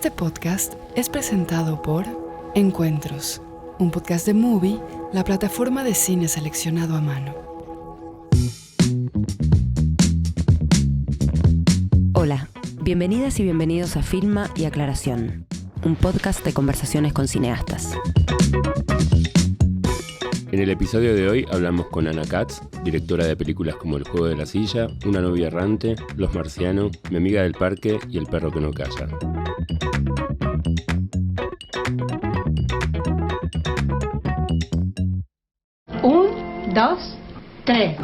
Este podcast es presentado por Encuentros, un podcast de Movie, la plataforma de cine seleccionado a mano. Hola, bienvenidas y bienvenidos a Filma y Aclaración, un podcast de conversaciones con cineastas. En el episodio de hoy hablamos con Anna Katz, directora de películas como El juego de la silla, Una novia errante, Los marcianos, Mi amiga del parque y El perro que no calla. Un, dos, tres.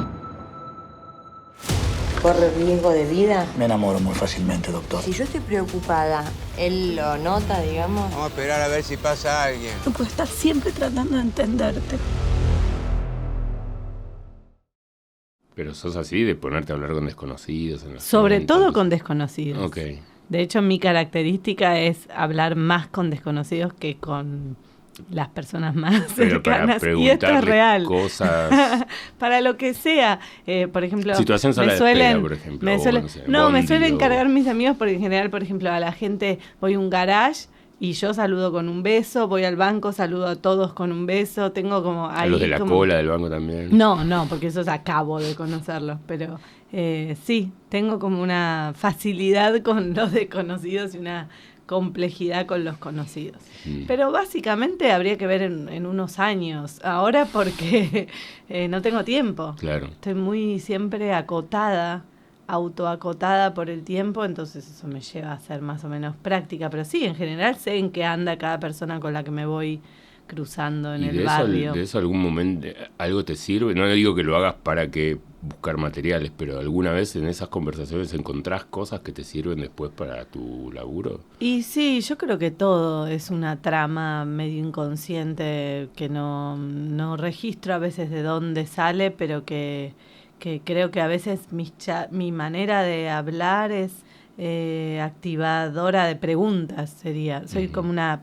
¿Corre riesgo de vida? Me enamoro muy fácilmente, doctor. Si yo estoy preocupada, ¿él lo nota, digamos? Vamos a esperar a ver si pasa alguien. No puedo estar siempre tratando de entenderte. Pero sos así de ponerte a hablar con desconocidos. Sobre todo con desconocidos. Ok. De hecho, mi característica es hablar más con desconocidos que con las personas más cercanas. Y esto es real. Cosas. Para lo que sea. Por ejemplo, Situación sala de espera, por ejemplo. Me suelen encargar mis amigos porque en general, por ejemplo, a la gente voy a un garage y yo saludo con un beso, voy al banco, saludo a todos con un beso, tengo como ahí... A los de la cola del banco también. No, porque esos acabo de conocerlos, pero sí, tengo como una facilidad con los desconocidos y una complejidad con los conocidos. Pero básicamente habría que ver en unos años, ahora porque no tengo tiempo. Claro. Estoy muy siempre autoacotada por el tiempo, entonces eso me lleva a ser más o menos práctica, pero sí, en general sé en qué anda cada persona con la que me voy cruzando en el barrio. ¿De eso algún momento algo te sirve? No digo que lo hagas para que buscar materiales, pero alguna vez en esas conversaciones encontrás cosas que te sirven después para tu laburo. Y sí, yo creo que todo es una trama medio inconsciente que no registro a veces de dónde sale, pero que creo que a veces mi manera de hablar es activadora de preguntas, sería. Soy como una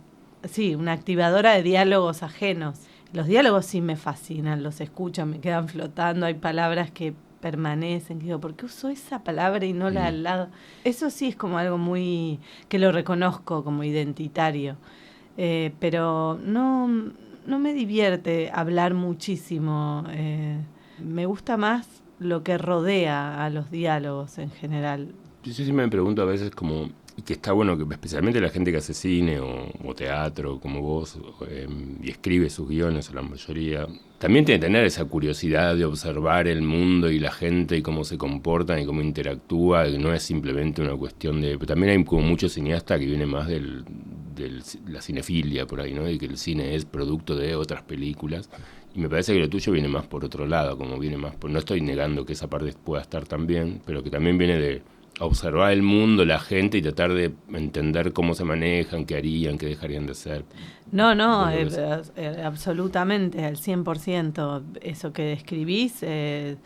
activadora de diálogos ajenos. Los diálogos sí me fascinan, los escucho, me quedan flotando, hay palabras que permanecen, digo, ¿por qué uso esa palabra y no la al lado? Eso sí es como algo muy, que lo reconozco como identitario, pero no me divierte hablar muchísimo, me gusta más lo que rodea a los diálogos en general. Yo sí me pregunto a veces como, que está bueno que especialmente la gente que hace cine o teatro como vos y escribe sus guiones, o la mayoría, también tiene que tener esa curiosidad de observar el mundo y la gente y cómo se comportan y cómo interactúa, que no es simplemente una cuestión de... Pero también hay como mucho cineasta que viene más de la cinefilia por ahí, ¿no? Y que el cine es producto de otras películas. Y me parece que lo tuyo viene más por otro lado, como viene más por... No estoy negando que esa parte pueda estar también, pero que también viene de observar el mundo, la gente y tratar de entender cómo se manejan, qué harían, qué dejarían de hacer. No, absolutamente, al 100%. Eso que describís es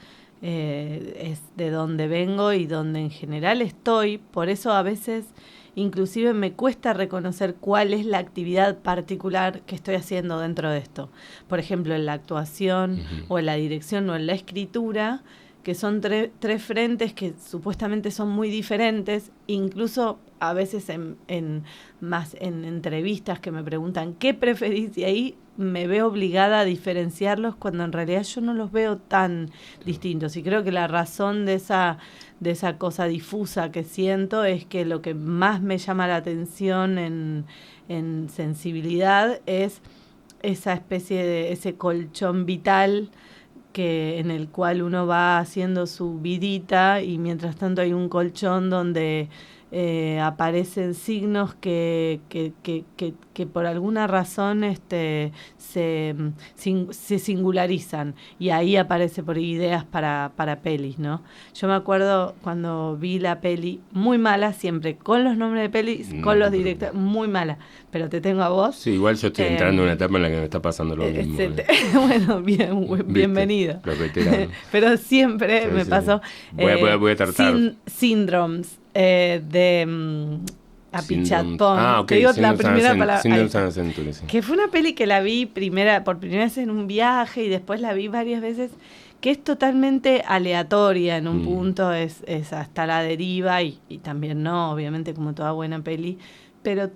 de donde vengo y donde en general estoy. Por eso a veces inclusive me cuesta reconocer cuál es la actividad particular que estoy haciendo dentro de esto. Por ejemplo, en la actuación o en la dirección o en la escritura, que son tres frentes que supuestamente son muy diferentes, incluso a veces en entrevistas que me preguntan ¿qué preferís? Y ahí me veo obligada a diferenciarlos cuando en realidad yo no los veo tan distintos. Y creo que la razón de esa cosa difusa que siento es que lo que más me llama la atención en sensibilidad es esa especie de ese colchón vital en el cual uno va haciendo su vidita y mientras tanto hay un colchón donde aparecen signos que por alguna razón se singularizan y ahí aparece por ideas para pelis, ¿no? Yo me acuerdo cuando vi la peli, muy mala siempre, con los nombres de pelis, con los directores, muy mala, pero te tengo a vos. Sí, igual yo estoy entrando en una etapa en la que me está pasando lo mismo. Bueno, bienvenido. Los veteranos. Pero siempre me pasó. Voy a tratar. Syndromes. Apichatpong. Ok. Te digo la primera palabra. Sí. Que fue una peli que la vi por primera vez en un viaje y después la vi varias veces, que es totalmente aleatoria en un punto, es hasta la deriva y también no, obviamente como toda buena peli, pero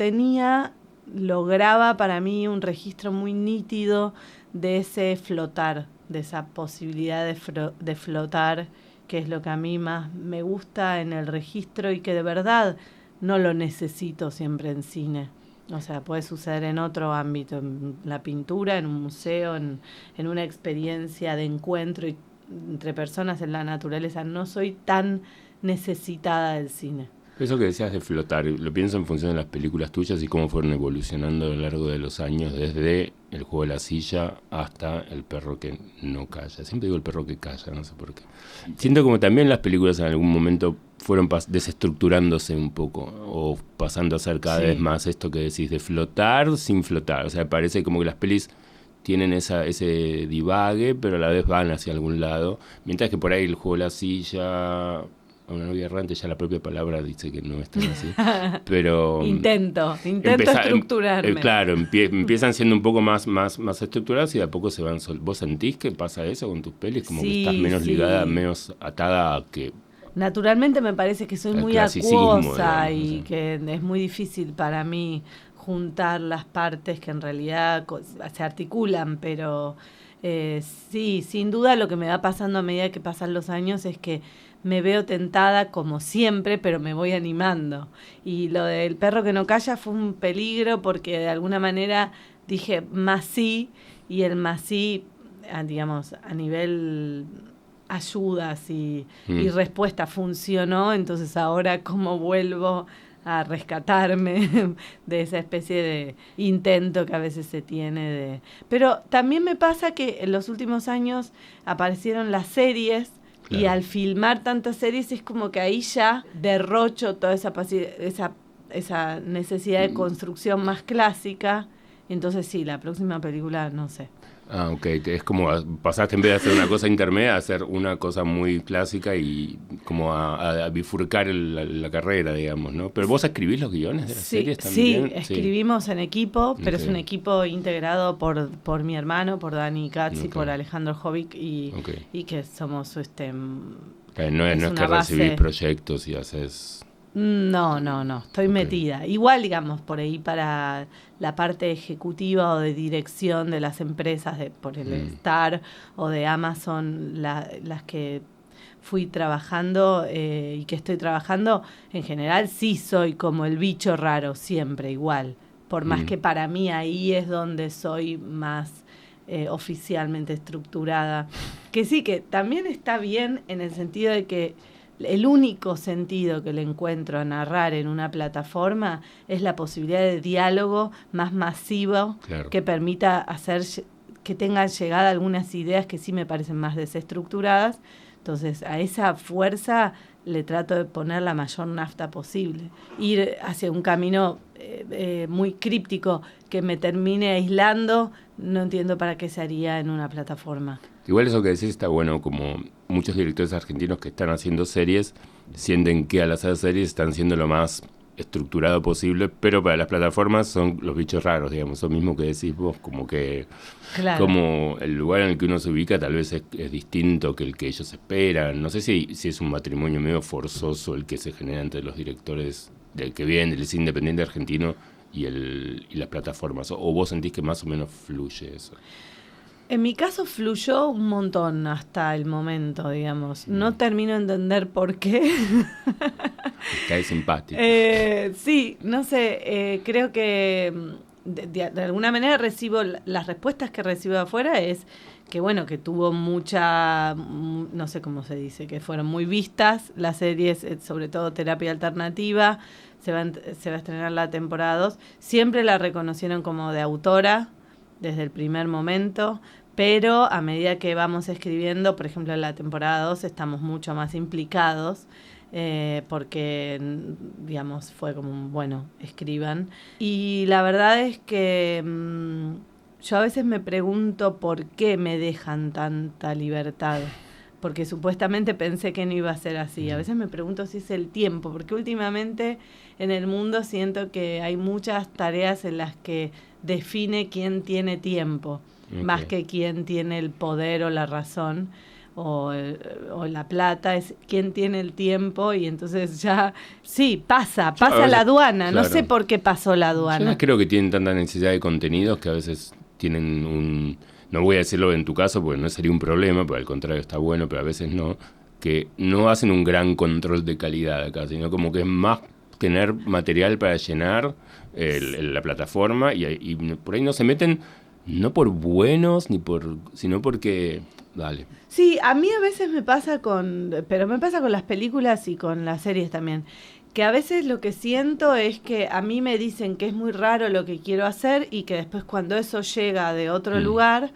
lograba para mí un registro muy nítido de ese flotar, de esa posibilidad de flotar, que es lo que a mí más me gusta en el registro y que de verdad no lo necesito siempre en cine. O sea, puede suceder en otro ámbito, en la pintura, en un museo, en una experiencia de encuentro entre personas en la naturaleza. No soy tan necesitada del cine. Eso que decías de flotar, lo pienso en función de las películas tuyas y cómo fueron evolucionando a lo largo de los años, desde El juego de la silla hasta El perro que no calla. Siempre digo El perro que calla, no sé por qué. Siento como también las películas en algún momento fueron desestructurándose un poco, o pasando a ser cada vez más esto que decís, de flotar sin flotar. O sea, parece como que las pelis tienen ese divague, pero a la vez van hacia algún lado, mientras que por ahí El juego de la silla... A una novia errante, ya la propia palabra dice que no es tan así. Pero intento estructurarme. Claro, empiezan siendo un poco más estructurados y de a poco se van ¿Vos sentís que pasa eso con tus pelis? Como que estás menos ligada, menos atada a que... Naturalmente me parece que soy muy acuosa, digamos, y que es muy difícil para mí juntar las partes que en realidad se articulan, pero sí, sin duda lo que me va pasando a medida que pasan los años es que me veo tentada como siempre, pero me voy animando. Y lo del perro que no calla fue un peligro porque de alguna manera dije más sí, y el más sí, digamos, a nivel ayudas y respuesta funcionó. Entonces ahora cómo vuelvo a rescatarme de esa especie de intento que a veces se tiene. Pero también me pasa que en los últimos años aparecieron las series. Claro. Y al filmar tantas series es como que ahí ya derrocho toda esa necesidad de construcción más clásica. Entonces sí, la próxima película no sé. Ah, ok. Es como pasaste en vez de hacer una cosa intermedia a hacer una cosa muy clásica y como a bifurcar la carrera, digamos, ¿no? Pero vos escribís los guiones de las series también. Sí, escribimos en equipo, pero es un equipo integrado por mi hermano, por Dani Katz y por Alejandro Jovic y que somos no es que recibís proyectos y haces... No, estoy metida. Igual, digamos, por ahí para la parte ejecutiva o de dirección de las empresas, por el Star o de Amazon, las que fui trabajando y que estoy trabajando, en general sí soy como el bicho raro, siempre igual. Por más que para mí ahí es donde soy más oficialmente estructurada. Que sí, que también está bien en el sentido de que el único sentido que le encuentro a narrar en una plataforma es la posibilidad de diálogo más masivo, claro, que permita hacer que tengan llegada algunas ideas que sí me parecen más desestructuradas. Entonces, a esa fuerza le trato de poner la mayor nafta posible. Ir hacia un camino muy críptico que me termine aislando, no entiendo para qué se haría en una plataforma. Igual eso que decís está bueno, como muchos directores argentinos que están haciendo series sienten que al hacer series están siendo lo más estructurado posible, pero para las plataformas son los bichos raros, digamos, eso mismo que decís vos, como que claro, como el lugar en el que uno se ubica tal vez es distinto que el que ellos esperan. No sé si es un matrimonio medio forzoso el que se genera entre los directores que vienen del cine independiente argentino y las plataformas, o vos sentís que más o menos fluye eso. En mi caso fluyó un montón hasta el momento, digamos. No termino de entender por qué. Cae simpático. Sí, no sé, creo que de alguna manera recibo, las respuestas que recibo de afuera es que bueno, que tuvo mucha, no sé cómo se dice, que fueron muy vistas las series, sobre todo Terapia Alternativa, se va a estrenar la temporada 2, siempre la reconocieron como de autora, desde el primer momento, pero a medida que vamos escribiendo, por ejemplo en la temporada 2 estamos mucho más implicados, porque digamos fue como bueno, escriban. Y la verdad es que yo a veces me pregunto por qué me dejan tanta libertad, porque supuestamente pensé que no iba a ser así. A veces me pregunto si es el tiempo, porque últimamente en el mundo siento que hay muchas tareas en las que define quién tiene tiempo, más que quién tiene el poder o la razón. o la plata, es quién tiene el tiempo, y entonces ya, sí, pasa la aduana, claro. No sé por qué pasó la aduana. Yo no creo que tienen tanta necesidad de contenidos que a veces tienen un... No voy a decirlo en tu caso porque no sería un problema, porque al contrario está bueno, pero a veces no, que no hacen un gran control de calidad acá, sino como que es más tener material para llenar la plataforma y por ahí no se meten, no por buenos, sino porque... Dale. Sí, a mí a veces me pasa pero me pasa con las películas y con las series también, que a veces lo que siento es que a mí me dicen que es muy raro lo que quiero hacer y que después cuando eso llega de otro lugar,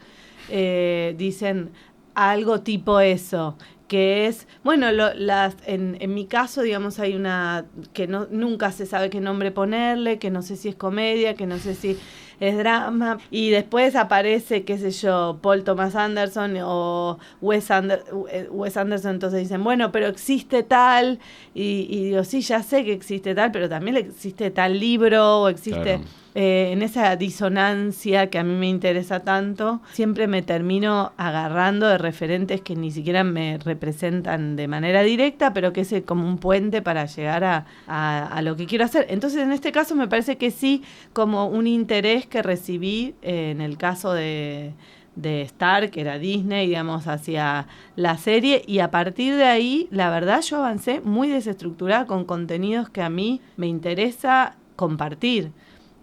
dicen algo tipo eso, que es, bueno, en mi caso, digamos, hay una que nunca se sabe qué nombre ponerle, que no sé si es comedia, que no sé si es drama, y después aparece, qué sé yo, Paul Thomas Anderson o Wes Anderson, entonces dicen, bueno, pero existe tal, y digo, sí, ya sé que existe tal, pero también existe tal libro, o existe... Claro. En esa disonancia que a mí me interesa tanto, siempre me termino agarrando de referentes que ni siquiera me representan de manera directa, pero que es como un puente para llegar a lo que quiero hacer. Entonces, en este caso me parece que sí, como un interés que recibí en el caso de Star, que era Disney, digamos, hacia la serie, y a partir de ahí, la verdad, yo avancé muy desestructurada con contenidos que a mí me interesa compartir.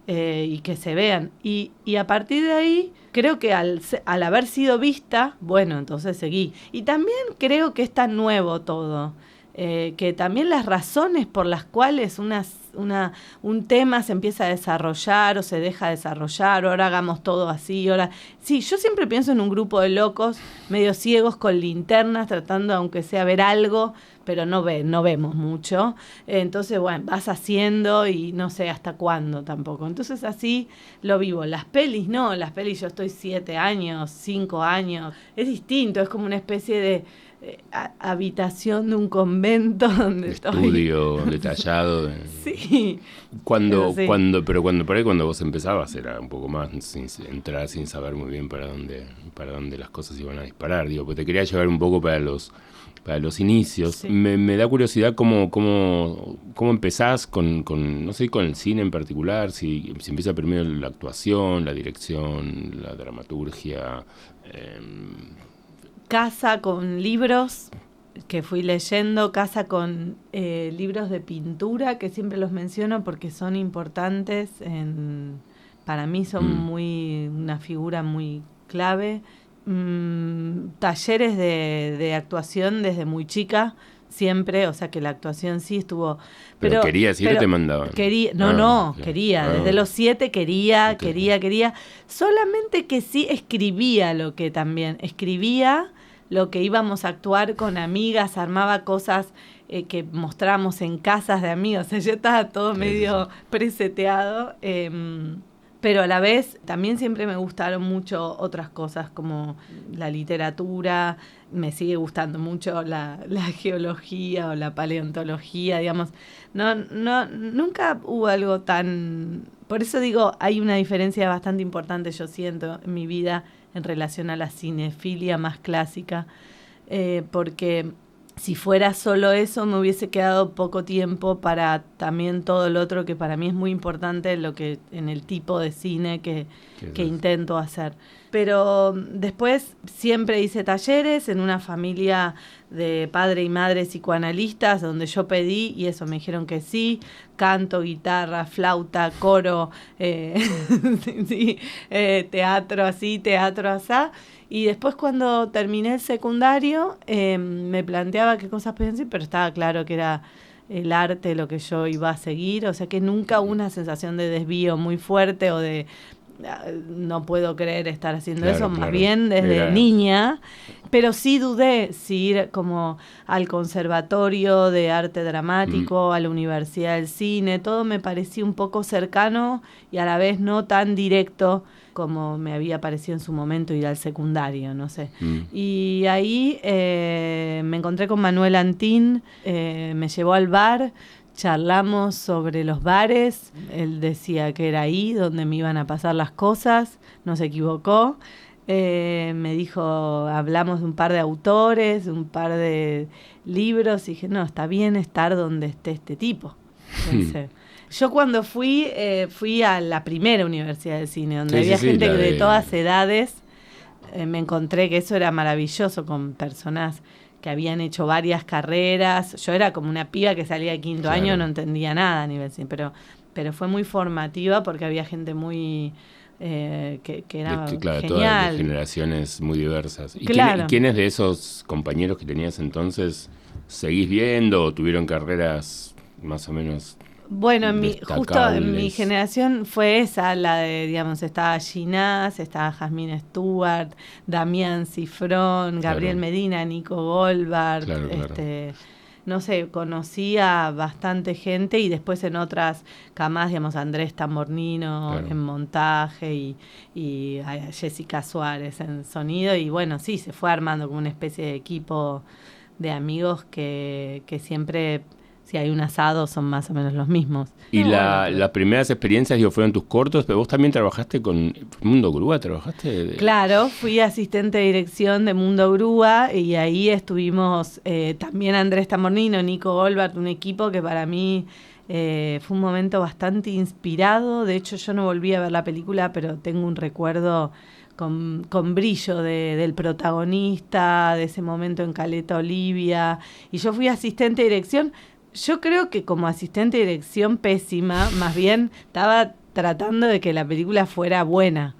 Y que se vean. Y a partir de ahí, creo que al haber sido vista, bueno, entonces seguí. Y también creo que es tan nuevo todo, que también las razones por las cuales un tema se empieza a desarrollar o se deja desarrollar, o ahora hagamos todo así, ahora... Sí, yo siempre pienso en un grupo de locos medio ciegos con linternas tratando, aunque sea, ver algo, pero no vemos mucho. Entonces, bueno, vas haciendo y no sé hasta cuándo tampoco. Entonces así lo vivo. Las pelis no, yo estoy 7 años, 5 años. Es distinto, es como una especie de habitación de un convento donde estudio estoy. Detallado. Sí. Cuando por ahí cuando vos empezabas era un poco más entrar sin saber muy bien para dónde las cosas iban a disparar. Digo, porque te quería llevar un poco para los inicios. Sí. Me da curiosidad cómo empezás con no sé, con el cine en particular, si empieza primero la actuación, la dirección, la dramaturgia. Casa con libros que fui leyendo, casa con libros de pintura, que siempre los menciono porque son importantes, para mí son una figura muy clave. Talleres de actuación desde muy chica, siempre, o sea que la actuación sí estuvo... ¿Pero querías ir o te mandaban? Quería, quería. Desde los 7 quería. Solamente que sí escribía lo que íbamos a actuar con amigas, armaba cosas que mostramos en casas de amigos, o sea, ya estaba todo medio preseteado. Pero a la vez también siempre me gustaron mucho otras cosas como la literatura, me sigue gustando mucho la geología o la paleontología, digamos. Nunca hubo algo tan... Por eso digo, hay una diferencia bastante importante, yo siento, en mi vida en relación a la cinefilia más clásica, porque... Si fuera solo eso, me hubiese quedado poco tiempo para también todo lo otro que para mí es muy importante en el tipo de cine que intento hacer. Pero después siempre hice talleres en una familia de padre y madre psicoanalistas donde yo pedí y eso me dijeron que sí. Canto, guitarra, flauta, coro, teatro así, teatro asá. Y después cuando terminé el secundario me planteaba qué cosas podían decir, pero estaba claro que era el arte lo que yo iba a seguir. O sea que nunca hubo una sensación de desvío muy fuerte o de no puedo creer estar haciendo eso, más bien desde niña. Pero sí dudé si ir como al conservatorio de arte dramático, a la Universidad del Cine, todo me parecía un poco cercano y a la vez no tan directo como me había parecido en su momento ir al secundario, no sé. Y ahí me encontré con Manuel Antín, me llevó al bar, charlamos sobre los bares, él decía que era ahí donde me iban a pasar las cosas, no se equivocó. Me dijo, hablamos de un par de autores, de un par de libros, y dije, no, está bien estar donde esté este tipo. Pensé. Yo cuando fui a la primera universidad de cine, donde había gente de todas edades. Me encontré que eso era maravilloso, con personas que habían hecho varias carreras. Yo era como una piba que salía de quinto año, no entendía nada a nivel cine, pero fue muy formativa porque había gente muy... que era claro, genial. Todas de generaciones muy diversas. ¿Y claro. quiénes de esos compañeros que tenías entonces seguís viendo o tuvieron carreras más o menos? Bueno, justo en mi generación fue esa, la de, digamos, estaba Ginás, estaba Jasmine Stewart, Damián Cifrón, Gabriel Medina, Nico Goldberg, no sé, conocía bastante gente, y después en otras camas, digamos, Andrés Tambornino en montaje y a Jessica Suárez en sonido, y bueno, sí, se fue armando como una especie de equipo de amigos que siempre... Si hay un asado, son más o menos los mismos. Y las primeras experiencias, fueron tus cortos, pero vos también trabajaste con Mundo Grúa, ¿trabajaste? Claro, fui asistente de dirección de Mundo Grúa, y ahí estuvimos también Andrés Tambornino, Nico Goldberg, un equipo que para mí fue un momento bastante inspirado. De hecho, yo no volví a ver la película, pero tengo un recuerdo con brillo del protagonista, de ese momento en Caleta Olivia. Y yo fui asistente de dirección. Yo creo que como asistente de dirección pésima, más bien estaba tratando de que la película fuera buena,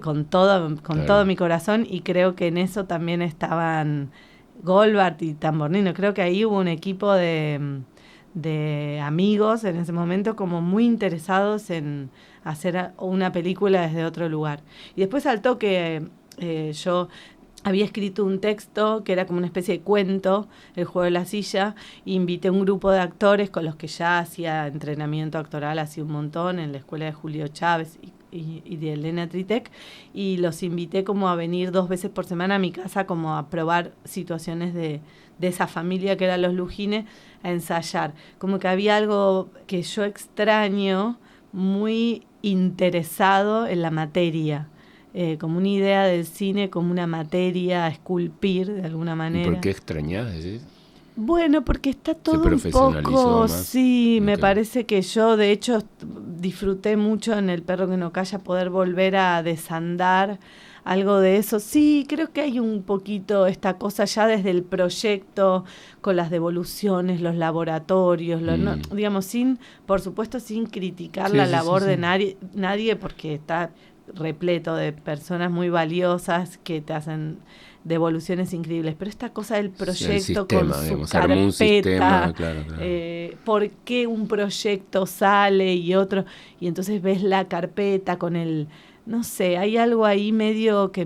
con todo mi corazón, y creo que en eso también estaban Goldberg y Tambornino. Creo que ahí hubo un equipo de amigos en ese momento como muy interesados en hacer una película desde otro lugar. Y después al toque yo... había escrito un texto que era como una especie de cuento, El juego de la silla, e invité a un grupo de actores con los que ya hacía entrenamiento actoral hace un montón en la escuela de Julio Chávez y de Elena Tritec, y los invité como a venir 2 veces por semana a mi casa como a probar situaciones de esa familia que eran los Lujines, a ensayar. Como que había algo que yo extraño, muy interesado en la materia. Como una idea del cine, como una materia a esculpir de alguna manera. ¿Y por qué extrañás, decís? Bueno, porque está todo un poco... Más. Sí, me parece que yo, de hecho, disfruté mucho en El perro que no calla poder volver a desandar algo de eso. Sí, creo que hay un poquito esta cosa ya desde el proyecto, con las devoluciones, los laboratorios, no, digamos, por supuesto, sin criticar la labor de nadie, porque está... repleto de personas muy valiosas que te hacen devoluciones increíbles, pero esta cosa del proyecto sistema, con su digamos, carpeta, un sistema, claro. ¿Por qué un proyecto sale y otro? Y entonces ves la carpeta con el, no sé, hay algo ahí medio que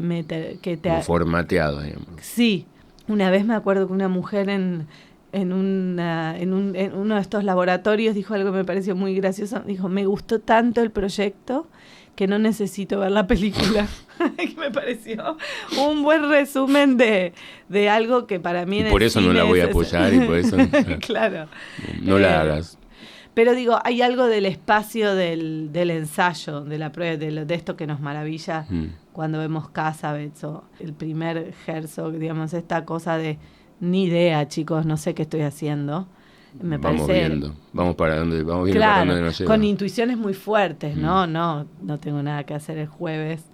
te formateado, digamos. Sí, una vez me acuerdo que una mujer en uno de estos laboratorios dijo algo que me pareció muy gracioso, dijo, me gustó tanto el proyecto que no necesito ver la película. Que me pareció un buen resumen de algo que para mí... Y por eso no la voy a apoyar, y por eso... Claro. No la hagas. Pero digo, hay algo del espacio del ensayo, de la prueba, de esto que nos maravilla cuando vemos Casabets o el primer Herzog, digamos, esta cosa de ni idea, chicos, no sé qué estoy haciendo. Vamos viendo para dónde nos lleva. Con intuiciones muy fuertes, no tengo nada que hacer el jueves,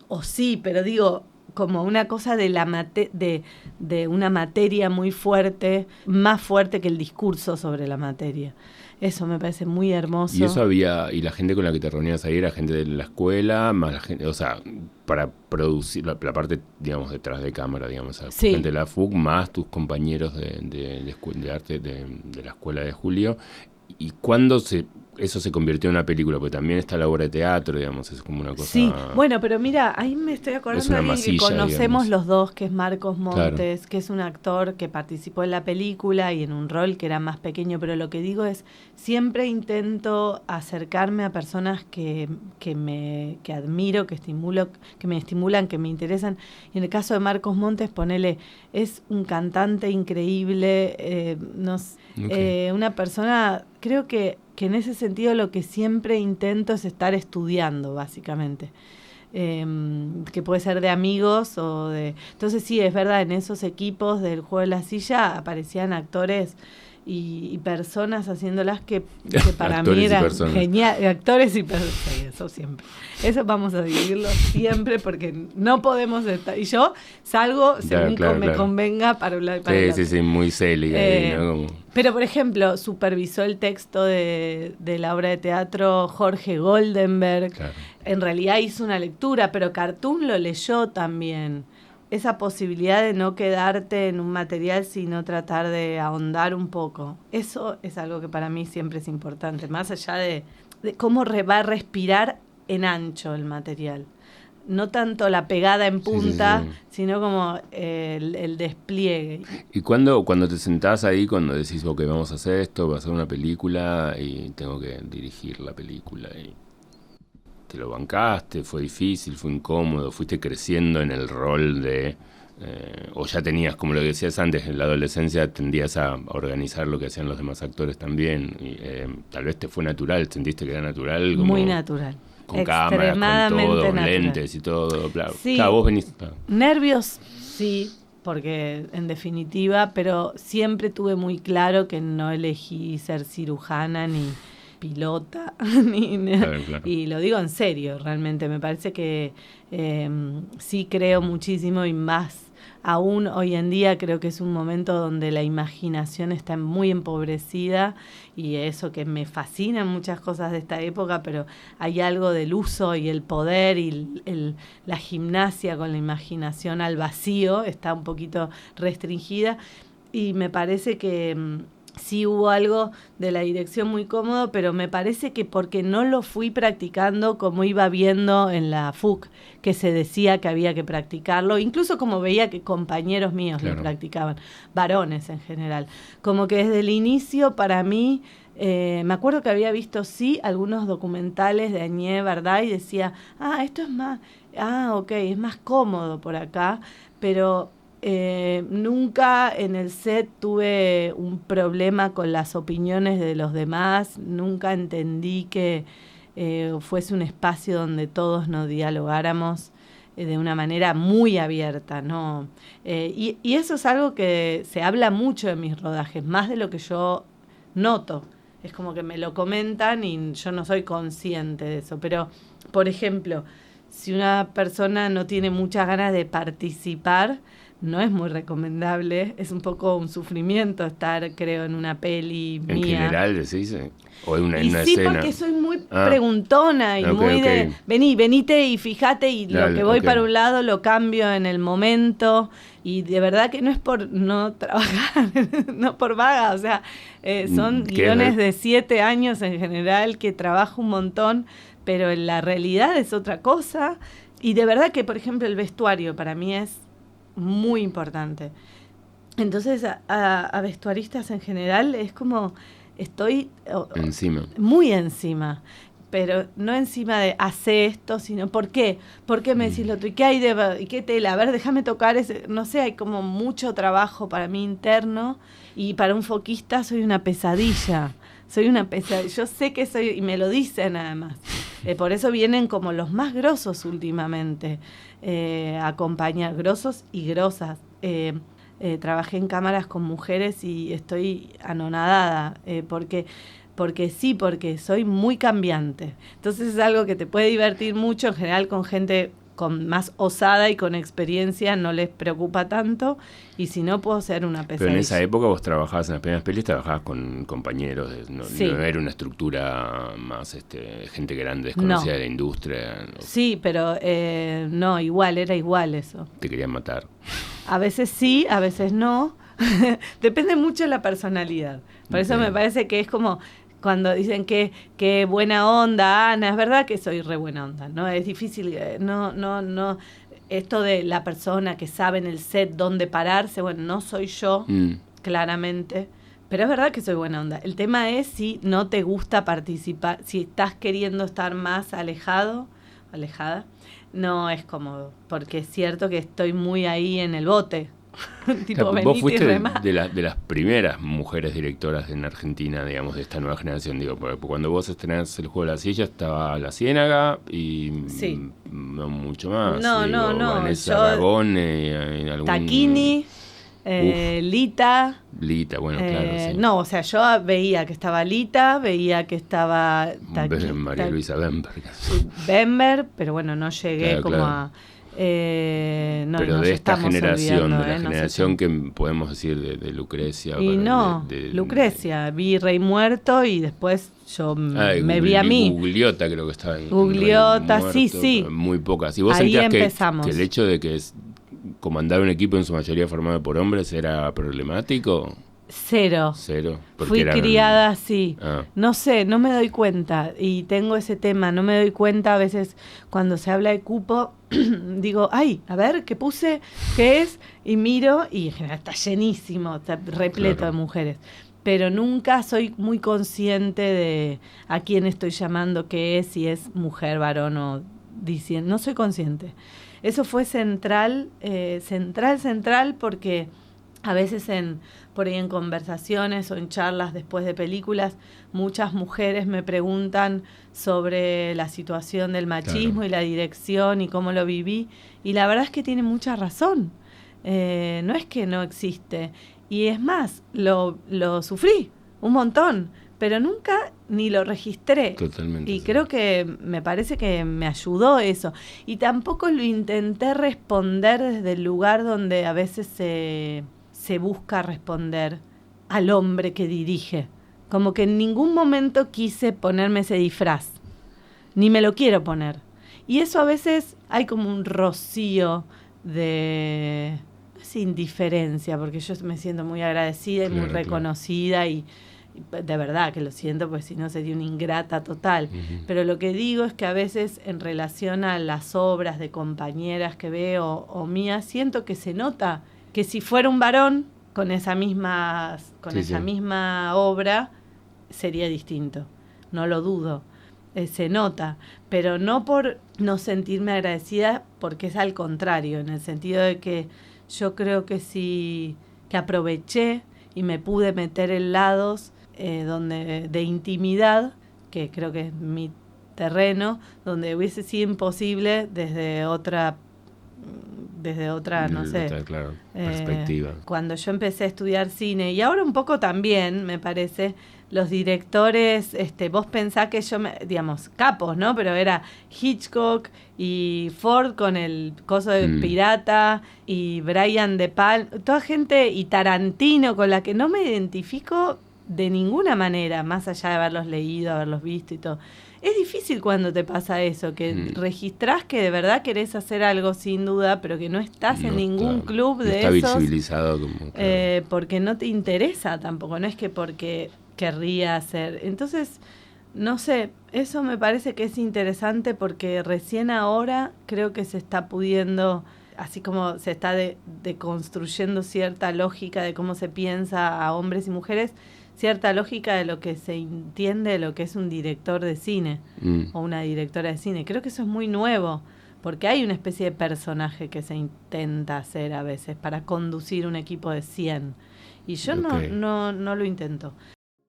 o sí, pero digo, como una cosa de de una materia muy fuerte, más fuerte que el discurso sobre la materia. Eso me parece muy hermoso. Y eso y la gente con la que te reunías ahí era gente de la escuela, más la gente, o sea, para producir la parte, digamos, detrás de cámara, digamos, gente de la FUC, más tus compañeros de arte de la escuela de Julio. ¿Y cuándo eso se convirtió en una película? Porque también está la obra de teatro, digamos, es como una cosa... Sí, bueno, pero mira, ahí me estoy acordando de alguien que conocemos, digamos, los dos, que es Marcos Montes, que es un actor que participó en la película y en un rol que era más pequeño, pero lo que digo es, siempre intento acercarme a personas que admiro, que me estimulan, que me interesan. Y en el caso de Marcos Montes, ponele, es un cantante increíble, una persona, creo que en ese sentido lo que siempre intento es estar estudiando, básicamente. que puede ser de amigos o de... Entonces sí, es verdad, en esos equipos del juego de la silla aparecían actores y personas haciéndolas que para mí eran geniales. Actores y personas, sí, eso siempre. Eso vamos a dividirlo siempre porque no podemos estar... Y yo salgo según me convenga para un lado y para el otro. Sí, muy Celi ahí, ¿no? Como... Pero, por ejemplo, supervisó el texto de la obra de teatro Jorge Goldenberg. Claro. En realidad hizo una lectura, pero Cartoon lo leyó también. Esa posibilidad de no quedarte en un material, sino tratar de ahondar un poco. Eso es algo que para mí siempre es importante, más allá de cómo va a respirar en ancho el material. No tanto la pegada en punta, sino como el despliegue. Y cuando te sentás ahí, cuando decís, ok, vamos a hacer esto, va a ser una película y tengo que dirigir la película y... ¿Te lo bancaste? ¿Fue difícil? ¿Fue incómodo? ¿Fuiste creciendo en el rol de...? ¿O ya tenías, como lo decías antes, en la adolescencia tendías a organizar lo que hacían los demás actores también? Y, tal vez te fue natural, ¿sentiste que era natural? Como, muy natural. Con cámaras, con todo, natural. Lentes y todo. Claro, sí, claro, vos venís... Nervios, sí, porque en definitiva, pero siempre tuve muy claro que no elegí ser cirujana ni... pilota, claro. Y lo digo en serio, realmente me parece que sí creo muchísimo y más aún hoy en día creo que es un momento donde la imaginación está muy empobrecida y eso que me fascinan muchas cosas de esta época, pero hay algo del uso y el poder y la gimnasia con la imaginación al vacío está un poquito restringida y me parece que... sí hubo algo de la dirección muy cómodo, pero me parece que porque no lo fui practicando como iba viendo en la FUC, que se decía que había que practicarlo, incluso como veía que compañeros míos lo practicaban, varones en general. Como que desde el inicio para mí, me acuerdo que había visto algunos documentales de Agnès Varda y decía, esto es más, ok, es más cómodo por acá, pero... nunca en el set tuve un problema con las opiniones de los demás, nunca entendí que fuese un espacio donde todos nos dialogáramos de una manera muy abierta, ¿no? Y eso es algo que se habla mucho en mis rodajes, más de lo que yo noto. Es como que me lo comentan y yo no soy consciente de eso. Pero, por ejemplo, si una persona no tiene muchas ganas de participar, no es muy recomendable, es un poco un sufrimiento estar, creo, en una peli mía. ¿En general decís? ¿O en una sí, escena? Sí, porque soy muy preguntona y muy de, venite y fíjate y lo que voy para un lado lo cambio en el momento y de verdad que no es por no trabajar, no por vaga, o sea, son guiones de 7 años en general que trabajo un montón, pero en la realidad es otra cosa y de verdad que, por ejemplo, el vestuario para mí es muy importante. Entonces a vestuaristas en general es como estoy encima, muy encima, pero no encima de hacer esto, sino ¿por qué? ¿Por qué me decís lo otro? ¿Y qué hay y qué tela? A ver, déjame tocar ese, no sé, hay como mucho trabajo para mí interno y para un foquista soy una pesadilla. Yo sé que soy, y me lo dicen además. Por eso vienen como los más grosos últimamente, acompañar, grosos y grosas. Trabajé en cámaras con mujeres y estoy anonadada, porque soy muy cambiante. Entonces es algo que te puede divertir mucho, en general con gente con más osada y con experiencia no les preocupa tanto, y si no puedo ser una pesadilla. Pero en esa época vos trabajabas, en las primeras pelis trabajabas con compañeros, no era una estructura más gente grande, desconocida de la industria. ¿No? Sí, pero no, era igual eso. Te querían matar. A veces sí, a veces no. Depende mucho de la personalidad. Por eso me parece que es como... Cuando dicen que buena onda, Ana, es verdad que soy re buena onda, ¿no? Es difícil, no, esto de la persona que sabe en el set dónde pararse, bueno, no soy yo, claramente, pero es verdad que soy buena onda. El tema es si no te gusta participar, si estás queriendo estar más alejada, no es cómodo, porque es cierto que estoy muy ahí en el bote Tipo, Vos venite y fuiste remá. de las primeras mujeres directoras en Argentina, digamos, de esta nueva generación. Digo, porque cuando vos estrenás El juego de la silla estaba La Ciénaga y Sí. no mucho más. No, Digo, no, no. Vanessa Yo- Ragone, algún... Taquini, Lita. Lita, bueno, claro, sí. No, o sea, yo veía que estaba Lita, veía que estaba María Luisa Bemberg. Bember, pero bueno, no llegué Claro, como claro. a... no, Pero nos de esta estamos generación, olvidando, de la nos generación estamos- que podemos decir de Lucrecia. Y para- no, Lucrecia, vi Rey Muerto y después yo me vi a mí. Gugliota creo que estaba en Gugliota, Rey sí, Muerto, sí. Muy pocas. ¿Y vos Ahí sentías empezamos. que el hecho de que comandar un equipo en su mayoría formado por hombres era problemático? Cero. Porque Fui eran- criada así. Ah. No sé, no me doy cuenta. Y tengo ese tema, no me doy cuenta a veces cuando se habla de cupo. Digo, ay, a ver, ¿qué puse? ¿Qué es? Y miro y en general está llenísimo, está repleto Claro. de mujeres. Pero nunca soy muy consciente de a quién estoy llamando qué es, si es mujer, varón o diciendo. No soy consciente. Eso fue central, central, porque a veces por ahí en conversaciones o en charlas después de películas, muchas mujeres me preguntan sobre la situación del machismo y la dirección y cómo lo viví. Y la verdad es que tiene mucha razón. No es que no existe. Y es más, lo sufrí un montón, pero nunca ni lo registré. Totalmente. Y sí. creo que me parece que me ayudó eso. Y tampoco lo intenté responder desde el lugar donde a veces se busca responder al hombre que dirige. Como que en ningún momento quise ponerme ese disfraz. Ni me lo quiero poner. Y eso a veces hay como un rocío de... no es indiferencia, porque yo me siento muy agradecida y muy Claro, reconocida y de verdad que lo siento, porque si no sería una ingrata total. Ujú. Pero lo que digo es que a veces en relación a las obras de compañeras que veo o mías, siento que se nota que si fuera un varón con esa misma obra sería distinto. No lo dudo. Se nota, pero no por no sentirme agradecida, porque es al contrario, en el sentido de que yo creo que sí, que aproveché y me pude meter en lados donde de intimidad, que creo que es mi terreno, donde hubiese sido imposible desde otra, no sé. Claro, perspectiva. Cuando yo empecé a estudiar cine, y ahora un poco también, me parece, los directores, vos pensás que digamos, capos, ¿no? Pero era Hitchcock y Ford con el coso de pirata y Brian De Palma, toda gente, y Tarantino, con la que no me identifico de ninguna manera, más allá de haberlos leído, haberlos visto y todo. Es difícil cuando te pasa eso, que registrás que de verdad querés hacer algo sin duda, pero que no estás en ningún club de está esos. Visibilizado como... Claro. Porque no te interesa tampoco, no es que porque querría hacer. Entonces, no sé, eso me parece que es interesante porque recién ahora creo que se está pudiendo, así como se está deconstruyendo cierta lógica de cómo se piensa a hombres y mujeres, cierta lógica de lo que se entiende de lo que es un director de cine o una directora de cine. Creo que eso es muy nuevo, porque hay una especie de personaje que se intenta hacer a veces para conducir un equipo de 100. Y yo no lo intento.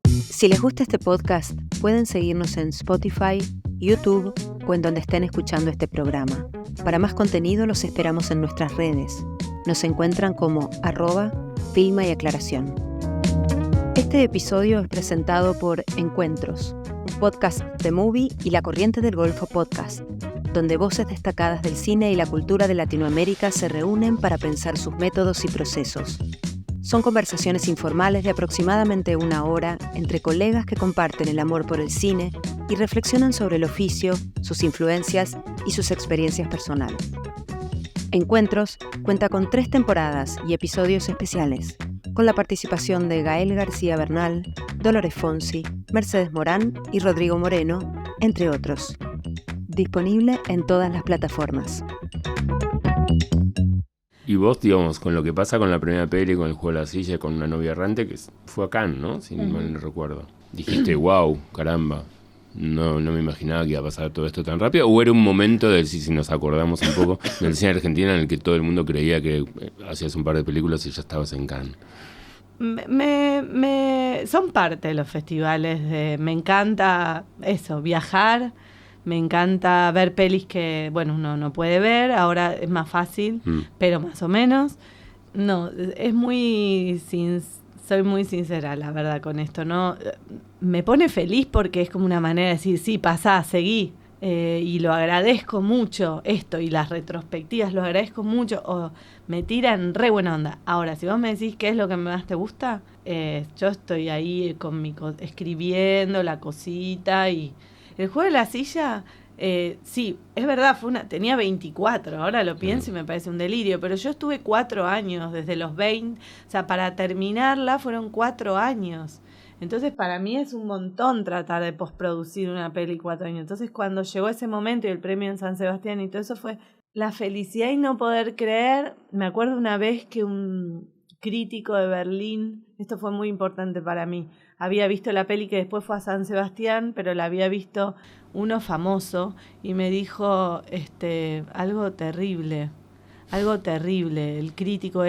Si les gusta este podcast, pueden seguirnos en Spotify, YouTube o en donde estén escuchando este programa. Para más contenido los esperamos en nuestras redes. Nos encuentran como @Filma y Aclaración. Este episodio es presentado por Encuentros, un podcast de Movie y La Corriente del Golfo Podcast, donde voces destacadas del cine y la cultura de Latinoamérica se reúnen para pensar sus métodos y procesos. Son conversaciones informales de aproximadamente 1 hora entre colegas que comparten el amor por el cine y reflexionan sobre el oficio, sus influencias y sus experiencias personales. Encuentros cuenta con 3 temporadas y episodios especiales, con la participación de Gael García Bernal, Dolores Fonsi, Mercedes Morán y Rodrigo Moreno, entre otros. Disponible en todas las plataformas. Y vos, digamos, con lo que pasa con la primera peli, con El juego de la silla, con Una novia errante, que fue a Cannes, ¿no? Si mal no recuerdo. Dijiste, wow, caramba, no me imaginaba que iba a pasar todo esto tan rápido, o era un momento, si nos acordamos un poco, del cine argentino en el que todo el mundo creía que hacías un par de películas y ya estabas en Cannes? Son parte de los festivales. Me encanta eso, viajar. Me encanta ver pelis que, bueno, uno no puede ver. Ahora es más fácil, pero más o menos. No, soy muy sincera, la verdad, con esto, ¿no? Me pone feliz porque es como una manera de decir, sí, pasá, seguí. Y lo agradezco mucho, esto, y las retrospectivas, lo agradezco mucho. O me tiran re buena onda. Ahora, si vos me decís qué es lo que más te gusta, yo estoy ahí con escribiendo la cosita. Y el juego de la silla, sí, es verdad, tenía 24, ahora lo pienso y me parece un delirio, pero yo estuve 4 años, desde los 20, o sea, para terminarla fueron 4 años. Entonces, para mí es un montón tratar de posproducir una peli 4 años. Entonces, cuando llegó ese momento y el premio en San Sebastián y todo eso, fue la felicidad y no poder creer. Me acuerdo una vez que un crítico de Berlín, esto fue muy importante para mí, había visto la peli que después fue a San Sebastián, pero la había visto uno famoso, y me dijo algo terrible, el crítico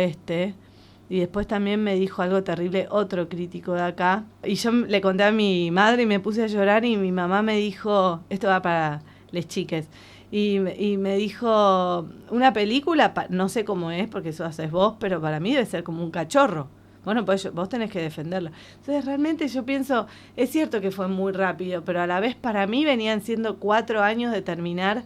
y después también me dijo algo terrible otro crítico de acá, y yo le conté a mi madre y me puse a llorar, y mi mamá me dijo, esto va para les chiques, y me dijo, una película, no sé cómo es, porque eso haces vos, pero para mí debe ser como un cachorro. Bueno, pues vos tenés que defenderla. Entonces, realmente yo pienso, es cierto que fue muy rápido, pero a la vez para mí venían siendo 4 años de terminar,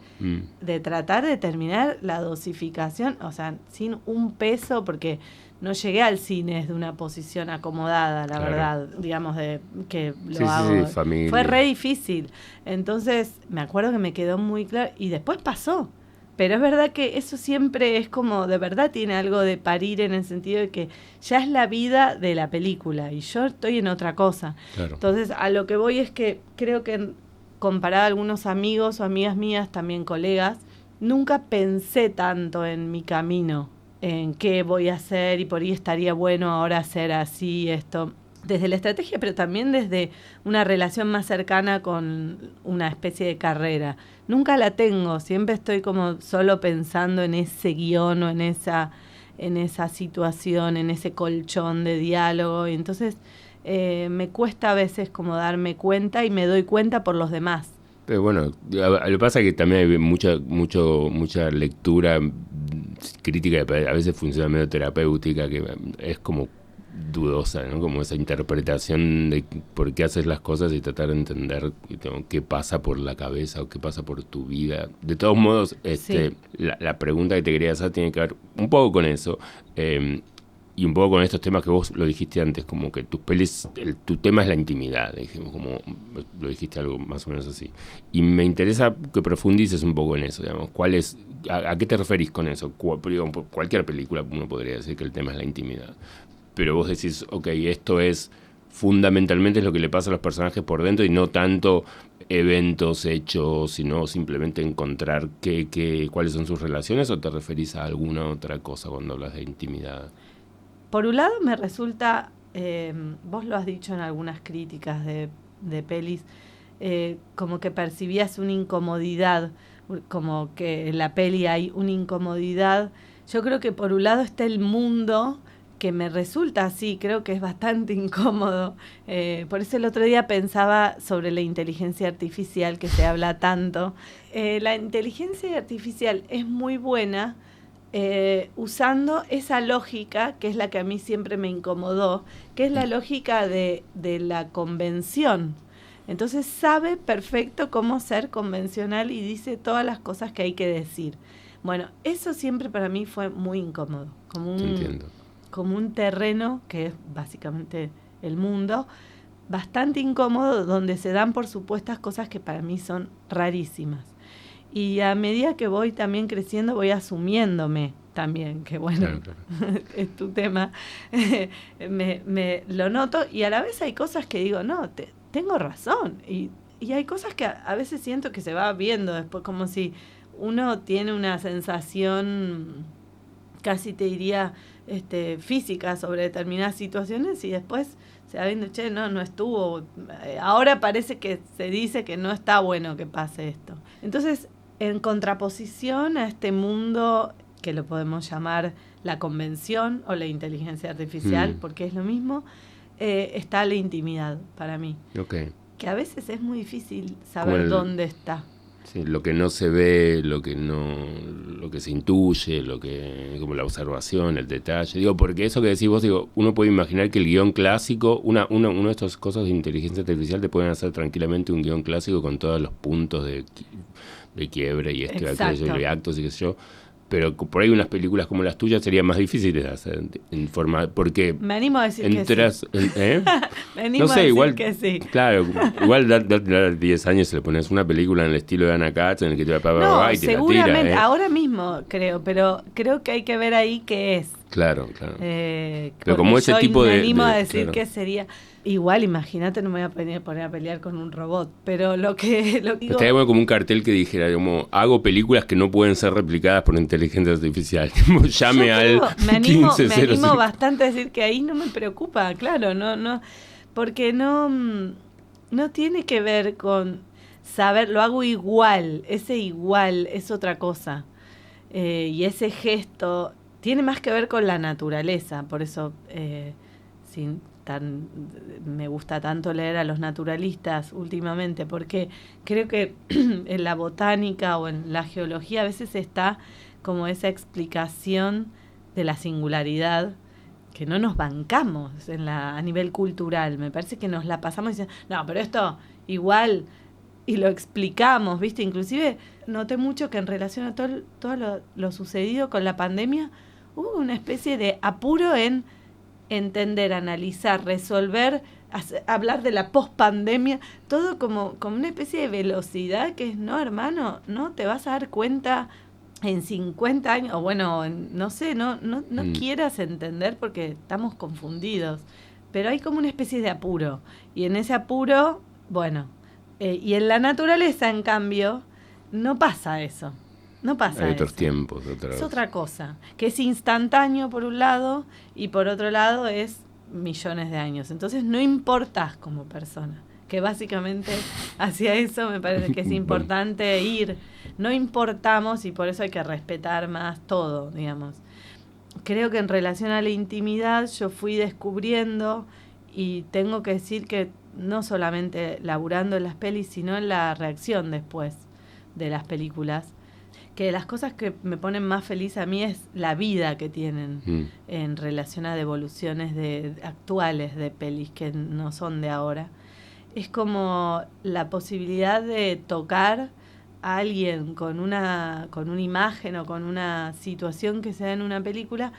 de tratar de terminar la dosificación, o sea, sin un peso, porque no llegué al cine desde una posición acomodada, la verdad, digamos, de que lo hago. Sí, familia. Fue re difícil. Entonces, me acuerdo que me quedó muy claro, y después pasó. Pero es verdad que eso siempre es como, de verdad tiene algo de parir, en el sentido de que ya es la vida de la película y yo estoy en otra cosa. Claro. Entonces, a lo que voy es que creo que, comparado a algunos amigos o amigas mías, también colegas, nunca pensé tanto en mi camino, en qué voy a hacer, y por ahí estaría bueno ahora hacer así esto. Desde la estrategia, pero también desde una relación más cercana con una especie de carrera. Nunca la tengo, siempre estoy como solo pensando en ese guión o en esa situación, en ese colchón de diálogo, y entonces me cuesta a veces como darme cuenta, y me doy cuenta por los demás. Pero bueno, lo que pasa es que también hay mucha lectura crítica, a veces funciona medio terapéutica, que es como dudosa, ¿no? Como esa interpretación de por qué haces las cosas y tratar de entender qué pasa por la cabeza o qué pasa por tu vida. De todos modos, sí. La pregunta que te quería hacer tiene que ver un poco con eso, y un poco con estos temas que vos lo dijiste antes, como que tus pelis, tu tema es la intimidad, dijimos, como lo dijiste algo más o menos así. Y me interesa que profundices un poco en eso, digamos, ¿a qué te referís con eso? Cualquier película uno podría decir que el tema es la intimidad. Pero vos decís, ok, esto es fundamentalmente lo que le pasa a los personajes por dentro, y no tanto eventos, hechos, sino simplemente encontrar cuáles son sus relaciones, ¿o te referís a alguna otra cosa cuando hablas de intimidad? Por un lado me resulta, vos lo has dicho en algunas críticas de pelis, como que percibías una incomodidad, como que en la peli hay una incomodidad. Yo creo que por un lado está el mundo, que me resulta así, creo que es bastante incómodo. Por eso el otro día pensaba sobre la inteligencia artificial, que se habla tanto. La inteligencia artificial es muy buena usando esa lógica, que es la que a mí siempre me incomodó, que es la lógica de la convención. Entonces sabe perfecto cómo ser convencional y dice todas las cosas que hay que decir. Bueno, eso siempre para mí fue muy incómodo, como un terreno, que es básicamente el mundo, bastante incómodo, donde se dan por supuestas cosas que para mí son rarísimas. Y a medida que voy también creciendo, voy asumiéndome también, que bueno, claro. Es tu tema, me lo noto, y a la vez hay cosas que digo, no, tengo razón, y hay cosas que a veces siento que se va viendo después, como si uno tiene una sensación, casi te diría, física sobre determinadas situaciones y después se va viendo, no estuvo. Ahora parece que se dice que no está bueno que pase esto. Entonces, en contraposición a este mundo que lo podemos llamar la convención o la inteligencia artificial, porque es lo mismo, está la intimidad para mí. Okay. Que a veces es muy difícil saber dónde está. Sí, lo que no se ve, lo que se intuye, como la observación, el detalle. Digo, porque eso que decís vos, uno puede imaginar que el guión clásico, uno de estos cosas de inteligencia artificial te pueden hacer tranquilamente un guión clásico con todos los puntos de quiebre y aquello, y actos y qué sé yo. Pero por ahí unas películas como las tuyas serían más difíciles de hacer en forma, porque me animo a decir que sí. Me animo a decir igual, que sí. Claro, igual dar 10 años se le pones una película en el estilo de Anna Katz en el que te va y te seguramente, la tira, ahora mismo creo, pero creo que hay que ver ahí qué es. Claro. Pero como ese tipo me animo a decir claro. que sería igual, imagínate, no me voy a poner a pelear con un robot, pero lo que digo, estaría bueno como un cartel que dijera como hago películas que no pueden ser replicadas por inteligencia artificial. Llame al me animo 1505. bastante a decir que ahí no me preocupa, claro, no, porque no tiene que ver con saber, lo hago igual, ese igual es otra cosa, y ese gesto tiene más que ver con la naturaleza, por eso me gusta tanto leer a los naturalistas últimamente, porque creo que en la botánica o en la geología a veces está como esa explicación de la singularidad que no nos bancamos a nivel cultural. Me parece que nos la pasamos diciendo, no, pero esto igual, y lo explicamos, ¿viste? Inclusive noté mucho que en relación a todo lo sucedido con la pandemia, hubo una especie de apuro en entender, analizar, resolver, hablar de la pospandemia, todo como una especie de velocidad que es, no, hermano, no te vas a dar cuenta en 50 años, o bueno, no sé, no quieras entender porque estamos confundidos, pero hay como una especie de apuro, y en ese apuro, bueno, y en la naturaleza, en cambio, no pasa eso. No pasa. Hay otros eso. Tiempos. Es otra cosa, que es instantáneo por un lado y por otro lado es millones de años. Entonces no importás como persona, que básicamente hacia eso me parece que es importante ir. No importamos y por eso hay que respetar más todo, digamos. Creo que en relación a la intimidad yo fui descubriendo, y tengo que decir que no solamente laburando en las pelis, sino en la reacción después de las películas, que las cosas que me ponen más feliz a mí es la vida que tienen en relación a devoluciones actuales de pelis que no son de ahora. Es como la posibilidad de tocar a alguien con una imagen o con una situación que se da en una película,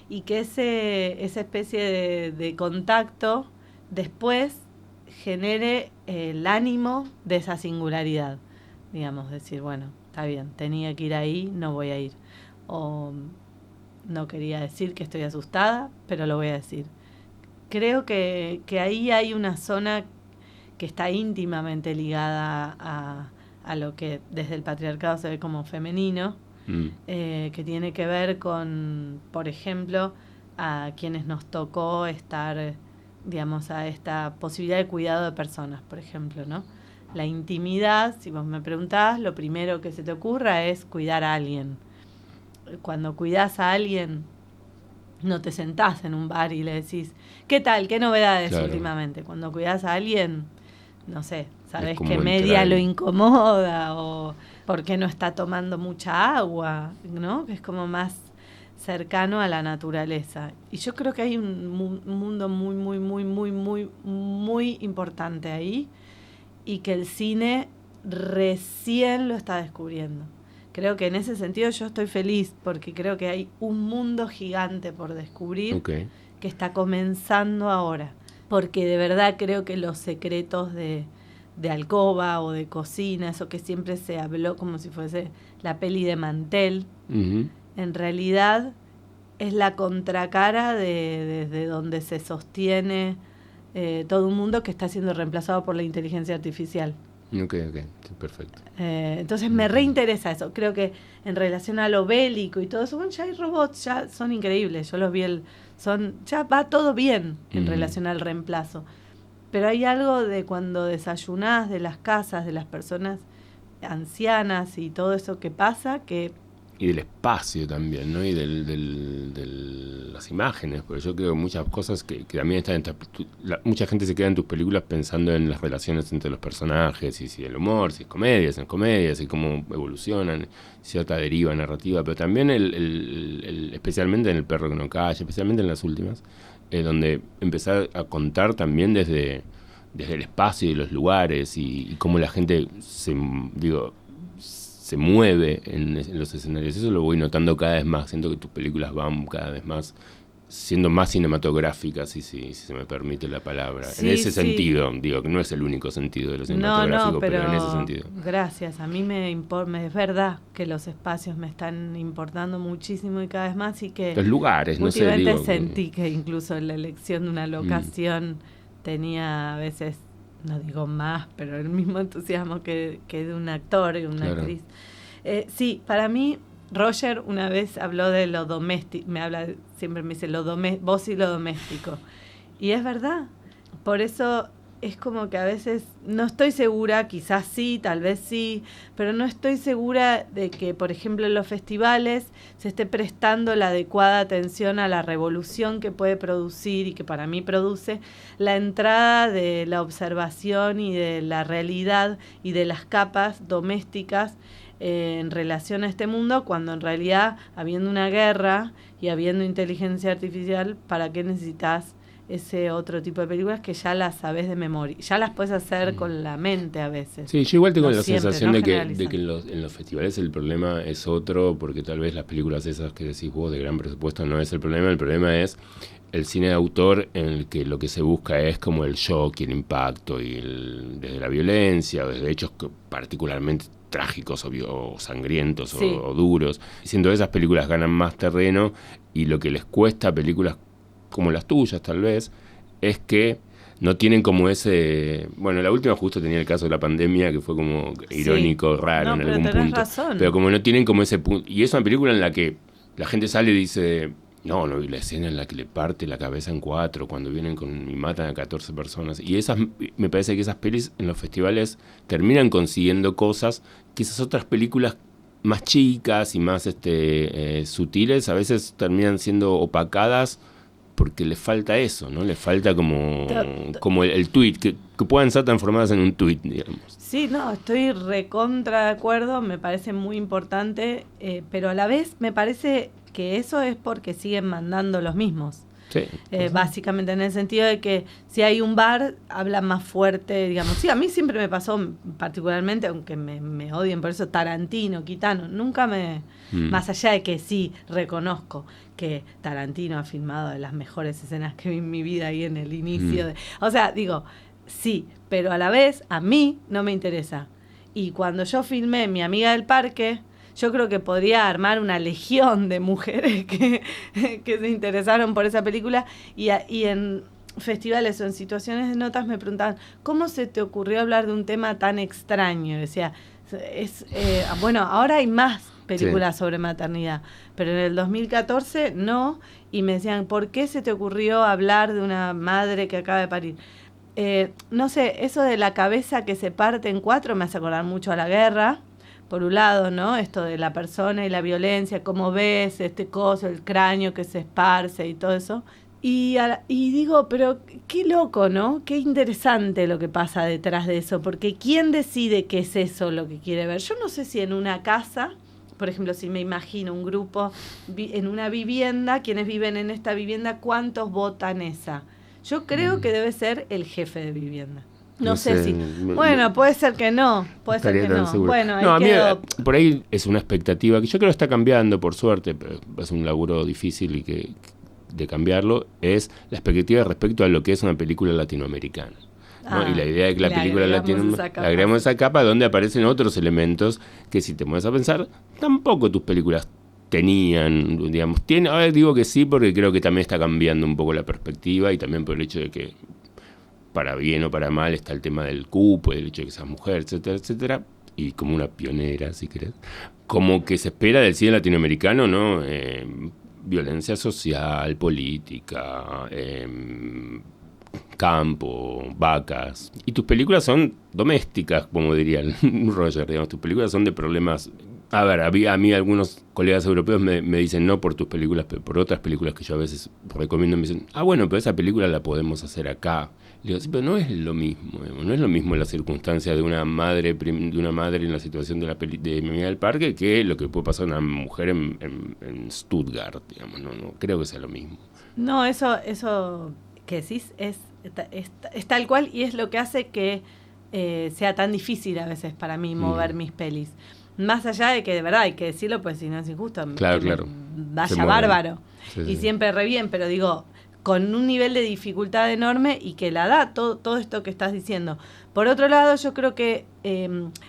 y que esa especie de contacto después genere el ánimo de esa singularidad. Digamos, decir, bueno, está bien, tenía que ir ahí, no voy a ir. O no quería decir que estoy asustada, pero lo voy a decir. Creo que ahí hay una zona que está íntimamente ligada a lo que desde el patriarcado se ve como femenino, que tiene que ver con, por ejemplo, a quienes nos tocó estar, digamos, a esta posibilidad de cuidado de personas, por ejemplo, ¿no? La intimidad, si vos me preguntás, lo primero que se te ocurra es cuidar a alguien. Cuando cuidás a alguien, no te sentás en un bar y le decís, ¿qué tal? ¿Qué novedades últimamente? Cuando cuidás a alguien, no sé, sabés que media lo incomoda, o por qué no está tomando mucha agua, ¿no? Que es como más cercano a la naturaleza. Y yo creo que hay un mundo muy, muy, muy, muy, muy, muy importante ahí, y que el cine recién lo está descubriendo. Creo que en ese sentido yo estoy feliz, porque creo que hay un mundo gigante por descubrir que está comenzando ahora. Porque de verdad creo que los secretos de alcoba o de cocina, eso que siempre se habló como si fuese la peli de Mantel, en realidad es la contracara desde donde se sostiene todo un mundo que está siendo reemplazado por la inteligencia artificial. Ok, sí, perfecto. Entonces me reinteresa eso. Creo que en relación a lo bélico y todo eso, bueno, ya hay robots, ya son increíbles. Yo los vi, ya va todo bien en relación al reemplazo. Pero hay algo de cuando desayunás, de las casas, de las personas ancianas y todo eso que pasa, que... Y del espacio también, ¿no? Y de las imágenes, porque yo creo que muchas cosas que también están mucha gente se queda en tus películas pensando en las relaciones entre los personajes, y si el humor, si es comedias, y cómo evolucionan, cierta deriva narrativa, pero también especialmente en El perro que no calla, especialmente en las últimas, donde empezar a contar también desde el espacio y los lugares, y cómo la gente se mueve en los escenarios. Eso lo voy notando cada vez más. Siento que tus películas van cada vez más siendo más cinematográficas, si se me permite la palabra. Sí, en ese sentido, digo que no es el único sentido de lo cinematográfico, pero en ese sentido. Gracias, a mí es verdad que los espacios me están importando muchísimo y cada vez más, y que los lugares, no sé, digo, sentí que incluso en la elección de una locación tenía a veces, no digo más, pero el mismo entusiasmo que de un actor y una actriz. Sí, para mí, Roger una vez habló de lo doméstico, siempre me dice vos y lo doméstico. Y es verdad, por eso es como que a veces no estoy segura, quizás sí, tal vez sí, pero no estoy segura de que, por ejemplo, en los festivales se esté prestando la adecuada atención a la revolución que puede producir, y que para mí produce, la entrada de la observación y de la realidad y de las capas domésticas en relación a este mundo, cuando en realidad, habiendo una guerra y habiendo inteligencia artificial, ¿para qué necesitas ese otro tipo de películas que ya las sabes de memoria? Ya las puedes hacer con la mente a veces. Sí, yo igual tengo la sensación de que en los festivales el problema es otro, porque tal vez las películas esas que decís vos de gran presupuesto no es el problema es el cine de autor, en el que lo que se busca es como el shock y el impacto, y desde la violencia, o desde hechos particularmente trágicos o sangrientos, sí, o duros. Siendo esas películas ganan más terreno, y lo que les cuesta a películas como las tuyas tal vez es que no tienen como ese... Bueno, la última justo tenía el caso de la pandemia, que fue como irónico, sí, raro en algún punto. Razón. Pero como no tienen como ese punto... Y es una película en la que la gente sale y dice... No, la escena en la que le parte la cabeza en 4 cuando vienen y matan a 14 personas. Y me parece que esas pelis en los festivales terminan consiguiendo cosas que esas otras películas más chicas y más sutiles a veces terminan siendo opacadas, porque le falta eso, ¿no? Le falta como el tweet, que puedan ser transformadas en un tweet, digamos. Sí, no, estoy recontra de acuerdo, me parece muy importante, pero a la vez me parece que eso es porque siguen mandando los mismos. Sí, básicamente en el sentido de que si hay un bar, habla más fuerte, digamos. Sí, a mí siempre me pasó, particularmente, aunque me odien por eso, Tarantino, Kitano, nunca más allá de que sí reconozco que Tarantino ha filmado de las mejores escenas que vi en mi vida ahí en el inicio. O sea, digo, sí, pero a la vez a mí no me interesa. Y cuando yo filmé Mi amiga del parque, yo creo que podría armar una legión de mujeres que se interesaron por esa película, y en festivales o en situaciones de notas me preguntaban, ¿cómo se te ocurrió hablar de un tema tan extraño? Decía, bueno, ahora hay más películas sobre maternidad, pero en el 2014 no, y me decían, ¿por qué se te ocurrió hablar de una madre que acaba de parir? No sé, eso de la cabeza que se parte en 4 me hace acordar mucho a la guerra, por un lado, ¿no? Esto de la persona y la violencia, cómo ves el cráneo que se esparce y todo eso. Y digo, pero qué loco, ¿no? Qué interesante lo que pasa detrás de eso, porque ¿quién decide qué es eso lo que quiere ver? Yo no sé si en una casa, por ejemplo, si me imagino un grupo en una vivienda, quienes viven en esta vivienda, ¿cuántos votan esa? Yo creo que debe ser el jefe de vivienda. No sé si... Bueno, puede ser que no. Puede ser que no. Seguro. Bueno, ahí a mí, por ahí es una expectativa que yo creo que está cambiando, por suerte, pero es un laburo difícil y de cambiarlo, es la expectativa respecto a lo que es una película latinoamericana, ¿no? Y la idea de que la película latinoamericana... Le agregamos esa capa donde aparecen otros elementos que, si te pones a pensar, tampoco tus películas tenían, digamos... Ahora digo que sí porque creo que también está cambiando un poco la perspectiva, y también por el hecho de que para bien o para mal, está el tema del cupo, el hecho de que seas mujer, etcétera, etcétera, y como una pionera, si querés, como que se espera del cine latinoamericano, ¿no? Violencia social, política, campo, vacas. Y tus películas son domésticas, como diría Roger, digamos. Tus películas son de problemas. A ver, a mí algunos colegas europeos me dicen no por tus películas, pero por otras películas que yo a veces recomiendo, me dicen, bueno, pero esa película la podemos hacer acá. Le digo, sí, pero no es lo mismo, no es lo mismo la circunstancia de una madre en la situación de Mi Amiga del Parque que lo que puede pasar a una mujer en Stuttgart, digamos, no creo que sea lo mismo. No, eso que decís es tal cual, y es lo que hace que sea tan difícil a veces para mí mover mis pelis. Más allá de que de verdad hay que decirlo, pues si no es injusto, claro. Vaya bárbaro. Sí, y siempre re bien, pero digo, con un nivel de dificultad enorme y que la da todo esto que estás diciendo. Por otro lado, yo creo que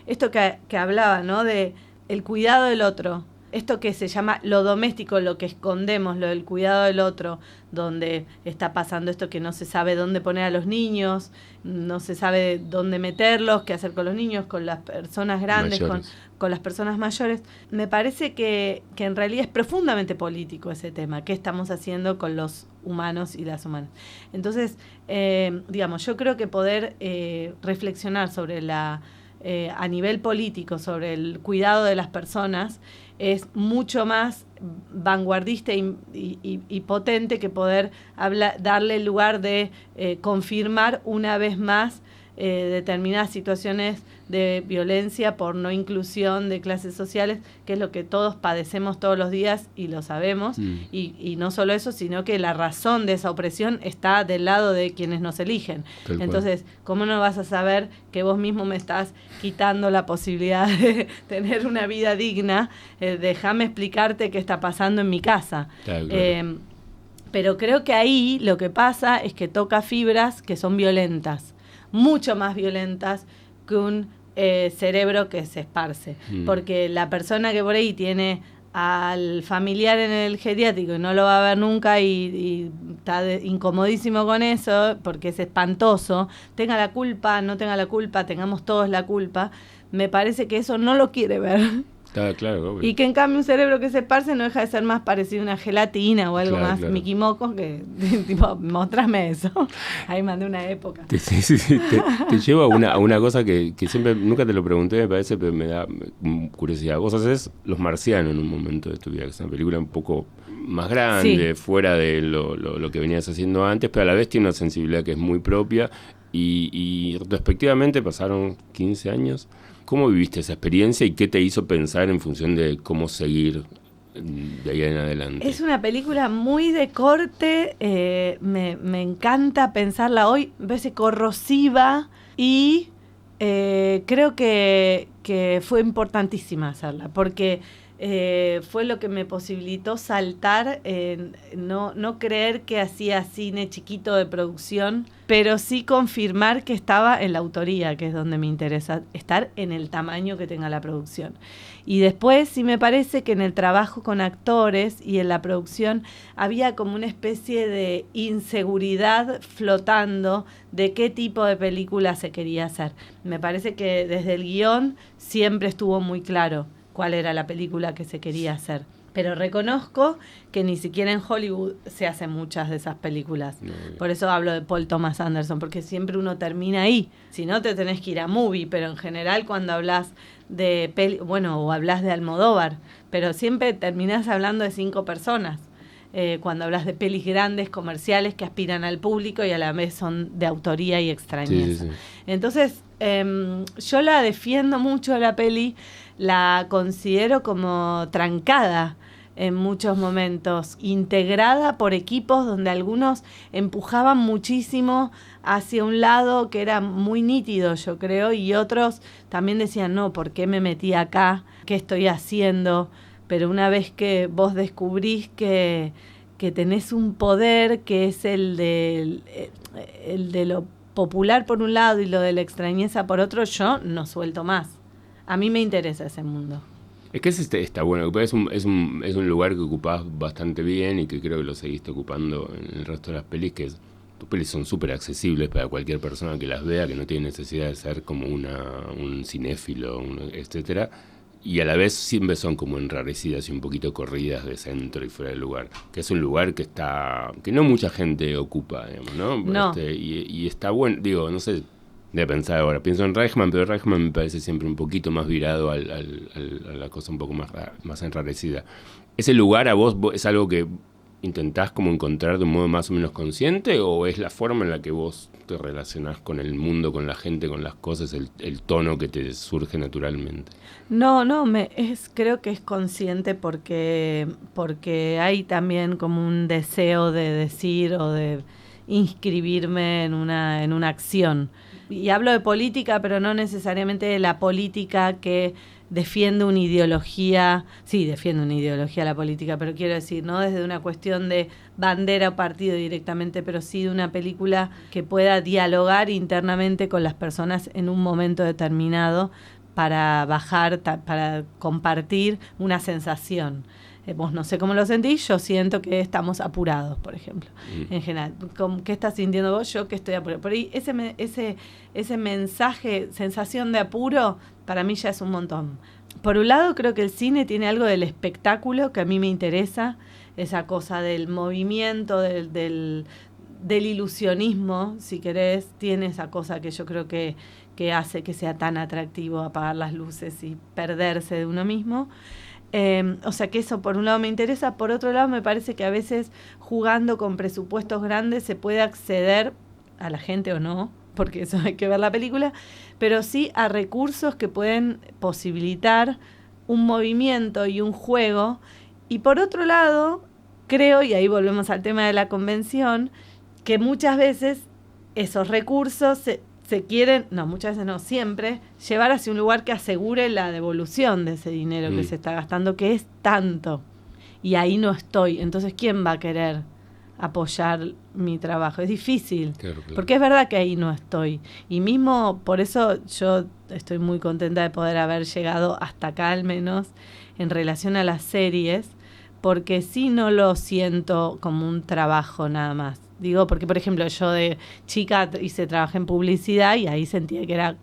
esto que hablaba, ¿no? De el cuidado del otro, esto que se llama lo doméstico, lo que escondemos, lo del cuidado del otro, donde está pasando esto que no se sabe dónde poner a los niños, no se sabe dónde meterlos, qué hacer con los niños, con las personas grandes, con las personas mayores. Me parece que en realidad es profundamente político ese tema, qué estamos haciendo con los humanos y las humanas. Entonces, digamos, yo creo que poder reflexionar sobre a nivel político, sobre el cuidado de las personas, es mucho más vanguardista y potente que poder darle el lugar de confirmar una vez más determinadas situaciones de violencia por no inclusión de clases sociales, que es lo que todos padecemos todos los días y lo sabemos, y no solo eso, sino que la razón de esa opresión está del lado de quienes nos eligen. Entonces, ¿cómo no vas a saber que vos mismo me estás quitando la posibilidad de tener una vida digna? Déjame explicarte qué está pasando en mi casa. Claro. Pero creo que ahí lo que pasa es que toca fibras que son violentas, mucho más violentas que un cerebro que se esparce. Porque la persona que por ahí tiene al familiar en el geriátrico y no lo va a ver nunca y está incomodísimo con eso porque es espantoso, tenga la culpa, no tenga la culpa, tengamos todos la culpa, me parece que eso no lo quiere ver. Claro, obvio. Y que en cambio un cerebro que se esparce no deja de ser más parecido a una gelatina o algo más Mickey Mocos, que tipo, mostrame eso. Ahí mandé una época. Sí. Te llevo a una cosa que siempre, nunca te lo pregunté, me parece, pero me da curiosidad. Vos haces Los Marcianos en un momento de tu vida, que es una película un poco más grande, fuera de lo que venías haciendo antes, pero a la vez tiene una sensibilidad que es muy propia y retrospectivamente pasaron 15 años. ¿Cómo viviste esa experiencia y qué te hizo pensar en función de cómo seguir de ahí en adelante? Es una película muy de corte, me encanta pensarla hoy, me parece corrosiva y creo que fue importantísima hacerla, porque fue lo que me posibilitó saltar, no creer que hacía cine chiquito de producción, pero sí confirmar que estaba en la autoría, que es donde me interesa estar, en el tamaño que tenga la producción. Y después sí me parece que en el trabajo con actores y en la producción había como una especie de inseguridad flotando de qué tipo de película se quería hacer. Me parece que desde el guión siempre estuvo muy claro cuál era la película que se quería hacer. Pero reconozco que ni siquiera en Hollywood se hacen muchas de esas películas. Por eso hablo de Paul Thomas Anderson, porque siempre uno termina ahí. Si no, te tenés que ir a movie, pero en general cuando hablas de o hablas de Almodóvar, pero siempre terminás hablando de 5 personas. Cuando hablas de pelis grandes, comerciales, que aspiran al público y a la vez son de autoría y extrañeza. Sí. Entonces, yo la defiendo mucho la peli, la considero como trancada en muchos momentos, integrada por equipos donde algunos empujaban muchísimo hacia un lado que era muy nítido, yo creo, y otros también decían, no, ¿por qué me metí acá? ¿Qué estoy haciendo? Pero una vez que vos descubrís que tenés un poder que es el de lo popular por un lado y lo de la extrañeza por otro, yo no suelto más. A mí me interesa ese mundo. Es que está bueno, es un lugar que ocupás bastante bien y que creo que lo seguiste ocupando en el resto de las pelis, que es tus pelis son súper accesibles para cualquier persona que las vea, que no tiene necesidad de ser como un cinéfilo, etcétera. Y a la vez siempre son como enrarecidas y un poquito corridas de centro y fuera del lugar. Que es un lugar que no mucha gente ocupa, digamos, ¿no? No. Y está bueno, digo, no sé, de pensar ahora. Pienso en Reichman, pero Reichman me parece siempre un poquito más virado a la cosa un poco más enrarecida. ¿Ese lugar a vos es algo que intentás como encontrar de un modo más o menos consciente, o es la forma en la que vos te relacionás con el mundo, con la gente, con las cosas, el tono que te surge naturalmente? No, creo que es consciente porque hay también como un deseo de decir o de inscribirme en una acción. Y hablo de política, pero no necesariamente de la política que defiende una ideología. Sí, defiende una ideología la política, pero quiero decir, no desde una cuestión de bandera o partido directamente, pero sí de una película que pueda dialogar internamente con las personas en un momento determinado para para compartir una sensación. Vos no sé cómo lo sentís, yo siento que estamos apurados, por ejemplo, en general. ¿Qué estás sintiendo vos? Yo que estoy apurado. Por ahí ese mensaje, sensación de apuro, para mí ya es un montón. Por un lado, creo que el cine tiene algo del espectáculo que a mí me interesa, esa cosa del movimiento, del ilusionismo, si querés, tiene esa cosa que yo creo que hace que sea tan atractivo apagar las luces y perderse de uno mismo. O sea que eso por un lado me interesa, por otro lado me parece que a veces jugando con presupuestos grandes se puede acceder a la gente o no, porque eso hay que ver la película, pero sí a recursos que pueden posibilitar un movimiento y un juego. Y por otro lado, creo, y ahí volvemos al tema de la convención, que muchas veces esos recursos se quieren, no, muchas veces no, siempre, llevar hacia un lugar que asegure la devolución de ese dinero que se está gastando, que es tanto. Y ahí no estoy. Entonces, ¿quién va a querer apoyar mi trabajo? Es difícil, claro. Porque es verdad que ahí no estoy. Y mismo por eso yo estoy muy contenta de poder haber llegado hasta acá, al menos, en relación a las series, porque sí no lo siento como un trabajo nada más. Digo, porque por ejemplo yo de chica trabajé en publicidad y ahí sentía que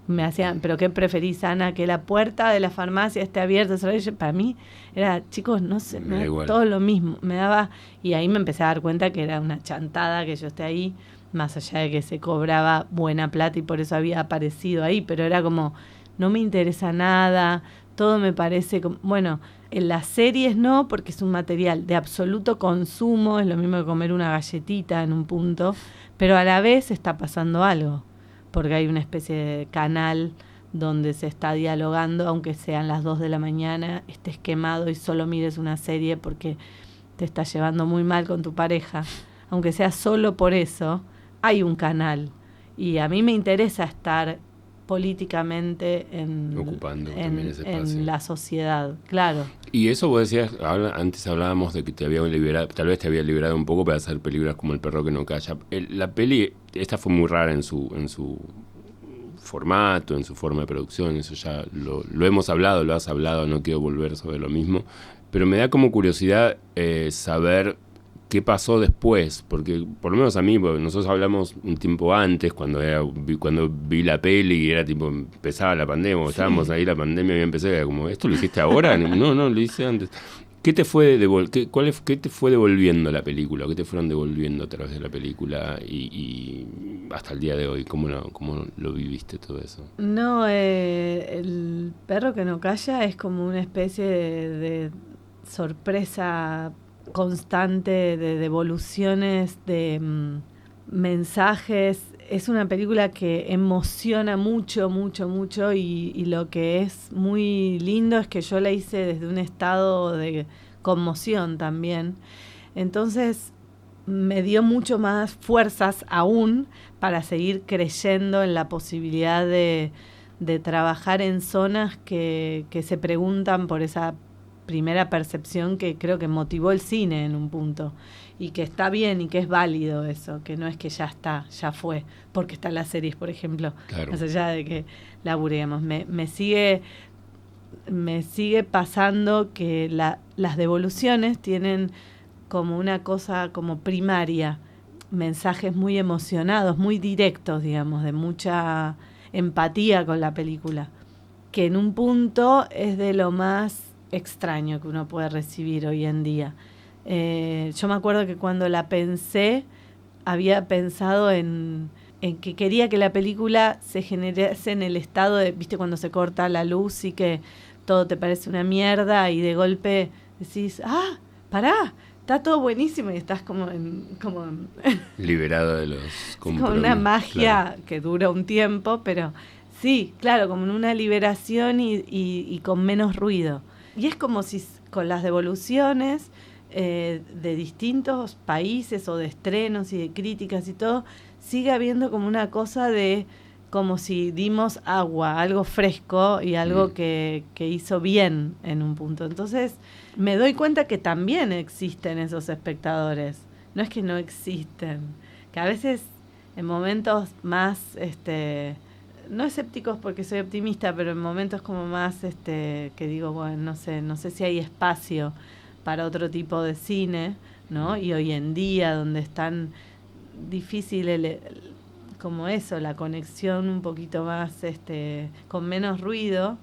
me hacían, pero ¿qué preferís, Ana? Que la puerta de la farmacia esté abierta. Para mí era, chicos, no sé, me da todo lo mismo. Me daba, y ahí me empecé a dar cuenta que era una chantada que yo esté ahí, más allá de que se cobraba buena plata y por eso había aparecido ahí, pero era como, no me interesa nada, todo me parece como, bueno, en las series no, porque es un material de absoluto consumo, es lo mismo que comer una galletita en un punto, pero a la vez está pasando algo, porque hay una especie de canal donde se está dialogando, aunque sean las 2 de la mañana, estés quemado y solo mires una serie porque te está llevando muy mal con tu pareja, aunque sea solo por eso, hay un canal. Y a mí me interesa estar políticamente ocupando también ese espacio en la sociedad, claro. Y eso vos decías, antes hablábamos de que te había liberado, tal vez te había liberado un poco para hacer películas como El perro que no calla. La peli, esta fue muy rara en su formato, en su forma de producción, eso ya lo hemos hablado, lo has hablado, no quiero volver sobre lo mismo, pero me da como curiosidad saber qué pasó después, porque por lo menos a mí, porque nosotros hablamos un tiempo antes, cuando vi la peli y era tipo, empezaba la pandemia, sí. Estábamos ahí, la pandemia había empezado, era como, ¿esto lo hiciste ahora? No, lo hice antes. ¿Qué te fue devolviendo la película? ¿Qué te fueron devolviendo a través de la película y hasta el día de hoy? ¿Cómo lo viviste todo eso? No, El perro que no calla es como una especie de sorpresa constante, de devoluciones, de mensajes. Es una película que emociona mucho, mucho, mucho y lo que es muy lindo es que yo la hice desde un estado de conmoción también. Entonces me dio mucho más fuerzas aún para seguir creyendo en la posibilidad de trabajar en zonas que se preguntan por esa primera percepción que creo que motivó el cine en un punto y que está bien y que es válido eso, que no es que ya está, ya fue, porque están las series, por ejemplo, claro. Más allá de que laburemos. Me sigue pasando que las devoluciones tienen como una cosa como primaria mensajes muy emocionados, muy directos, digamos, de mucha empatía con la película, que en un punto es de lo más extraño que uno puede recibir hoy en día. Yo me acuerdo que cuando la pensé, había pensado en que quería que la película se generase en el estado de, viste, cuando se corta la luz y que todo te parece una mierda y de golpe decís, pará, está todo buenísimo y estás como liberado de los compromisos. Como una magia, claro, que dura un tiempo, pero sí, claro, como en una liberación y con menos ruido. Y es como si con las devoluciones de distintos países o de estrenos y de críticas y todo, sigue habiendo como una cosa de como si dimos agua, algo fresco y algo que hizo bien en un punto. Entonces me doy cuenta que también existen esos espectadores. No es que no existen, que a veces en momentos más, no escépticos porque soy optimista, pero en momentos como más, que digo, bueno, no sé si hay espacio para otro tipo de cine, ¿no? Y hoy en día, donde es tan difícil como eso, la conexión un poquito más, con menos ruido,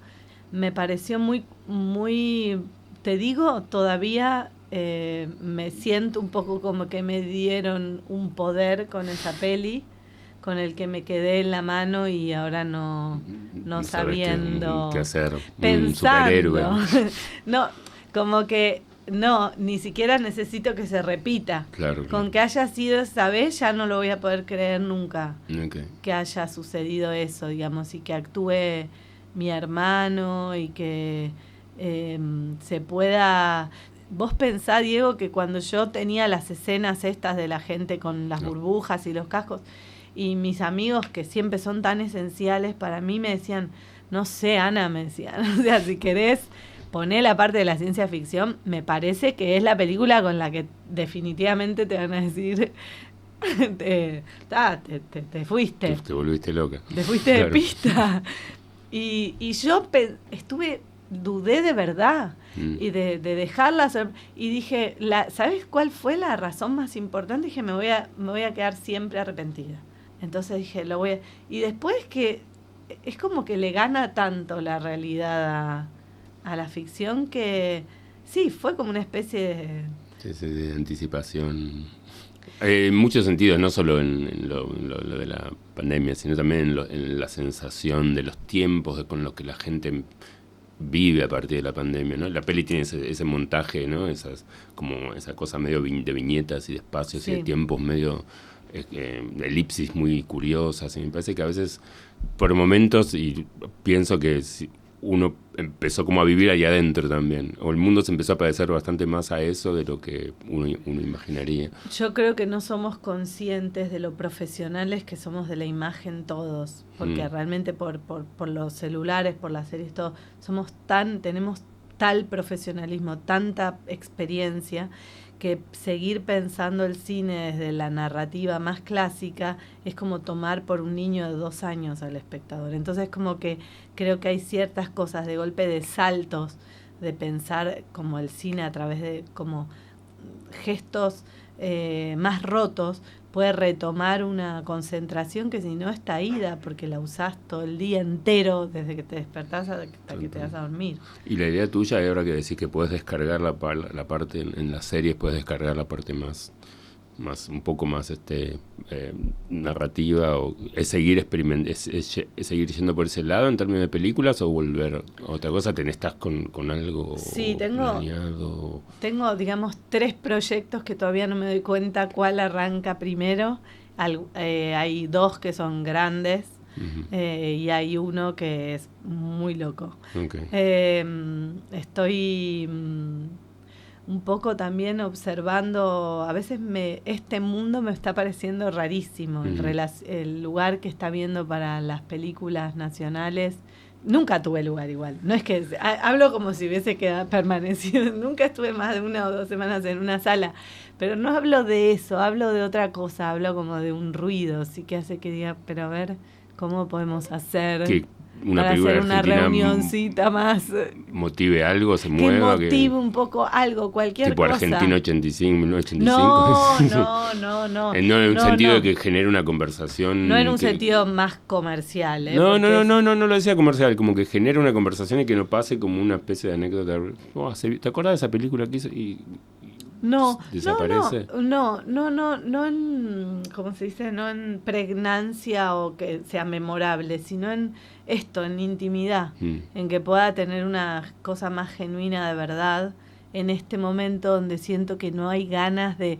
me pareció muy, muy, te digo, todavía me siento un poco como que me dieron un poder con esa peli, con el que me quedé en la mano y ahora no sabiendo qué hacer, pensando. un superhéroe. No, como que no, ni siquiera necesito que se repita. Claro. Con que haya sido esa vez ya no lo voy a poder creer nunca. Okay. Que haya sucedido eso, digamos, y que actúe mi hermano y que se pueda... Vos pensá, Diego, que cuando yo tenía las escenas estas de la gente con las burbujas y los cascos, y mis amigos que siempre son tan esenciales para mí me decían, no sé, Ana, me decían, o sea, si querés poner la parte de la ciencia ficción, me parece que es la película con la que definitivamente te van a decir, te fuiste. Te volviste loca. Te fuiste de pista. Y yo dudé de verdad y de dejarla y dije, ¿sabes cuál fue la razón más importante? Dije, me voy a quedar siempre arrepentida. Entonces dije, y después que es como que le gana tanto la realidad a la ficción que sí, fue como una especie de anticipación. En muchos sentidos, no solo en lo de la pandemia, sino también en la sensación de los tiempos con los que la gente vive a partir de la pandemia, ¿no? La peli tiene ese montaje, ¿no? Como esa cosa medio de viñetas y de espacios, sí, y de tiempos medio elipsis muy curiosas. Y me parece que a veces, por momentos, y pienso que uno empezó como a vivir ahí adentro también, o el mundo se empezó a parecer bastante más a eso de lo que uno imaginaría. Yo creo que no somos conscientes de lo profesionales que somos de la imagen todos, porque realmente por los celulares, por las series, todo, tenemos tal profesionalismo, tanta experiencia, que seguir pensando el cine desde la narrativa más clásica es como tomar por un niño de 2 años al espectador. Entonces como que creo que hay ciertas cosas de golpe de saltos, de pensar como el cine a través de como gestos más rotos, puede retomar una concentración que si no está ida, porque la usás todo el día entero, desde que te despertás hasta que te vas a dormir. Y la idea tuya, ahora que decís que puedes descargar la parte en las series, puedes descargar la parte más un poco más narrativa, o es seguir es seguir yendo por ese lado en términos de películas, o volver a otra cosa. ¿Estás con algo planeado? Tengo, digamos, 3 proyectos que todavía no me doy cuenta cuál arranca primero. Hay 2 que son grandes. Y hay uno que es muy loco. Okay. Estoy un poco también observando, a veces este mundo me está pareciendo rarísimo, el lugar que está viendo para las películas nacionales. Nunca tuve lugar igual, no es que hablo como si hubiese quedado permanecido, nunca estuve más de 1 o 2 semanas en una sala, pero no hablo de eso, hablo de otra cosa, hablo como de un ruido, sí, que hace que diga, pero a ver, ¿cómo podemos hacer? Que una para película hacer una argentina reunioncita más. motive algo, se Que mueva. motive un poco algo, cualquier tipo cosa. Argentino 85, 1985. No. No en un sentido de que genere una conversación. No en un sentido más comercial. No lo decía comercial, como que genere una conversación y que no pase como una especie de anécdota. ¿Te acordás de esa película que hizo? ¿Desaparece? No en, ¿cómo se dice? No en pregnancia o que sea memorable, sino en esto, en intimidad, en que pueda tener una cosa más genuina de verdad en este momento donde siento que no hay ganas de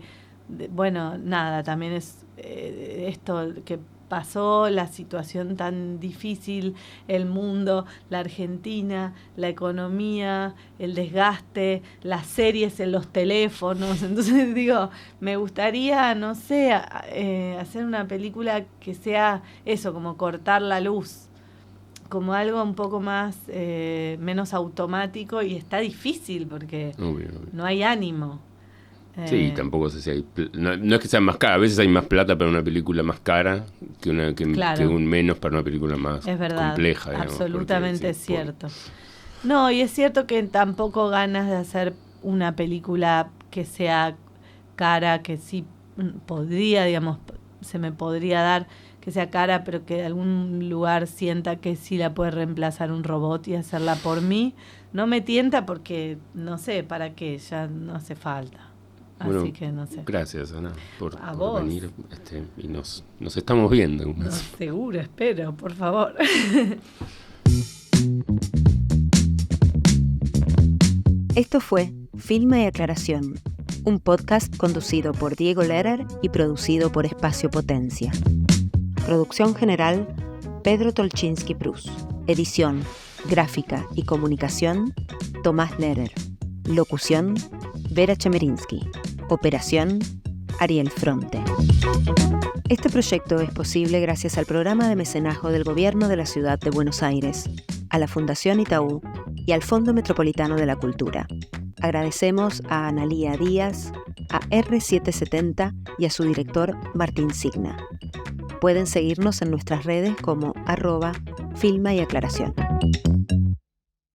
bueno, nada, también es esto que pasó, la situación tan difícil, el mundo, la Argentina, la economía, el desgaste, las series en los teléfonos. Entonces digo, me gustaría, no sé, hacer una película que sea eso, como cortar la luz, como algo un poco más, menos automático, y está difícil porque obvio. No hay ánimo. Sí, tampoco sé si hay... No es que sea más cara, a veces hay más plata para una película más cara que un menos para una película más compleja. Digamos, absolutamente cierto. No, y es cierto que tampoco ganas de hacer una película que sea cara, que sí podría, digamos, se me podría dar que sea cara, pero que de algún lugar sienta que sí la puede reemplazar un robot y hacerla por mí. No me tienta porque, no sé, ¿para qué? Ya no hace falta. Bueno, así que no sé. Gracias, Ana, por vos. venir. Y nos estamos viendo. No, seguro, espero, por favor. Esto fue Filma y Aclaración, un podcast conducido por Diego Lehrer y producido por Espacio Potencia. Producción general, Pedro Tolchinsky Prus. Edición, gráfica y comunicación, Tomás Lehrer. Locución, Vera Chemerinsky. Operación, Ariel Fronte. Este proyecto es posible gracias al programa de mecenazgo del Gobierno de la Ciudad de Buenos Aires, a la Fundación Itaú y al Fondo Metropolitano de la Cultura. Agradecemos a Analía Díaz, a R770 y a su director Martín Signa. Pueden seguirnos en nuestras redes como @Filma y Aclaración.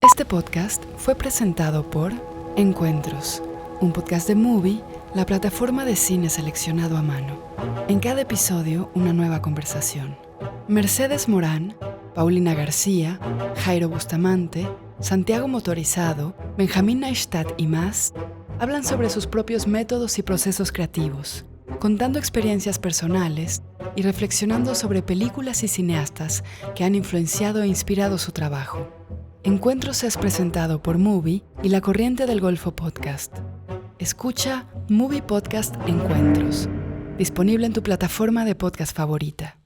Este podcast fue presentado por Encuentros, un podcast de Movie, la plataforma de cine seleccionado a mano. En cada episodio, una nueva conversación. Mercedes Morán, Paulina García, Jairo Bustamante, Santiago Motorizado, Benjamín Neistat y más hablan sobre sus propios métodos y procesos creativos, contando experiencias personales y reflexionando sobre películas y cineastas que han influenciado e inspirado su trabajo. Encuentros es presentado por Movie y La Corriente del Golfo Podcast. Escucha Movie Podcast Encuentros, disponible en tu plataforma de podcast favorita.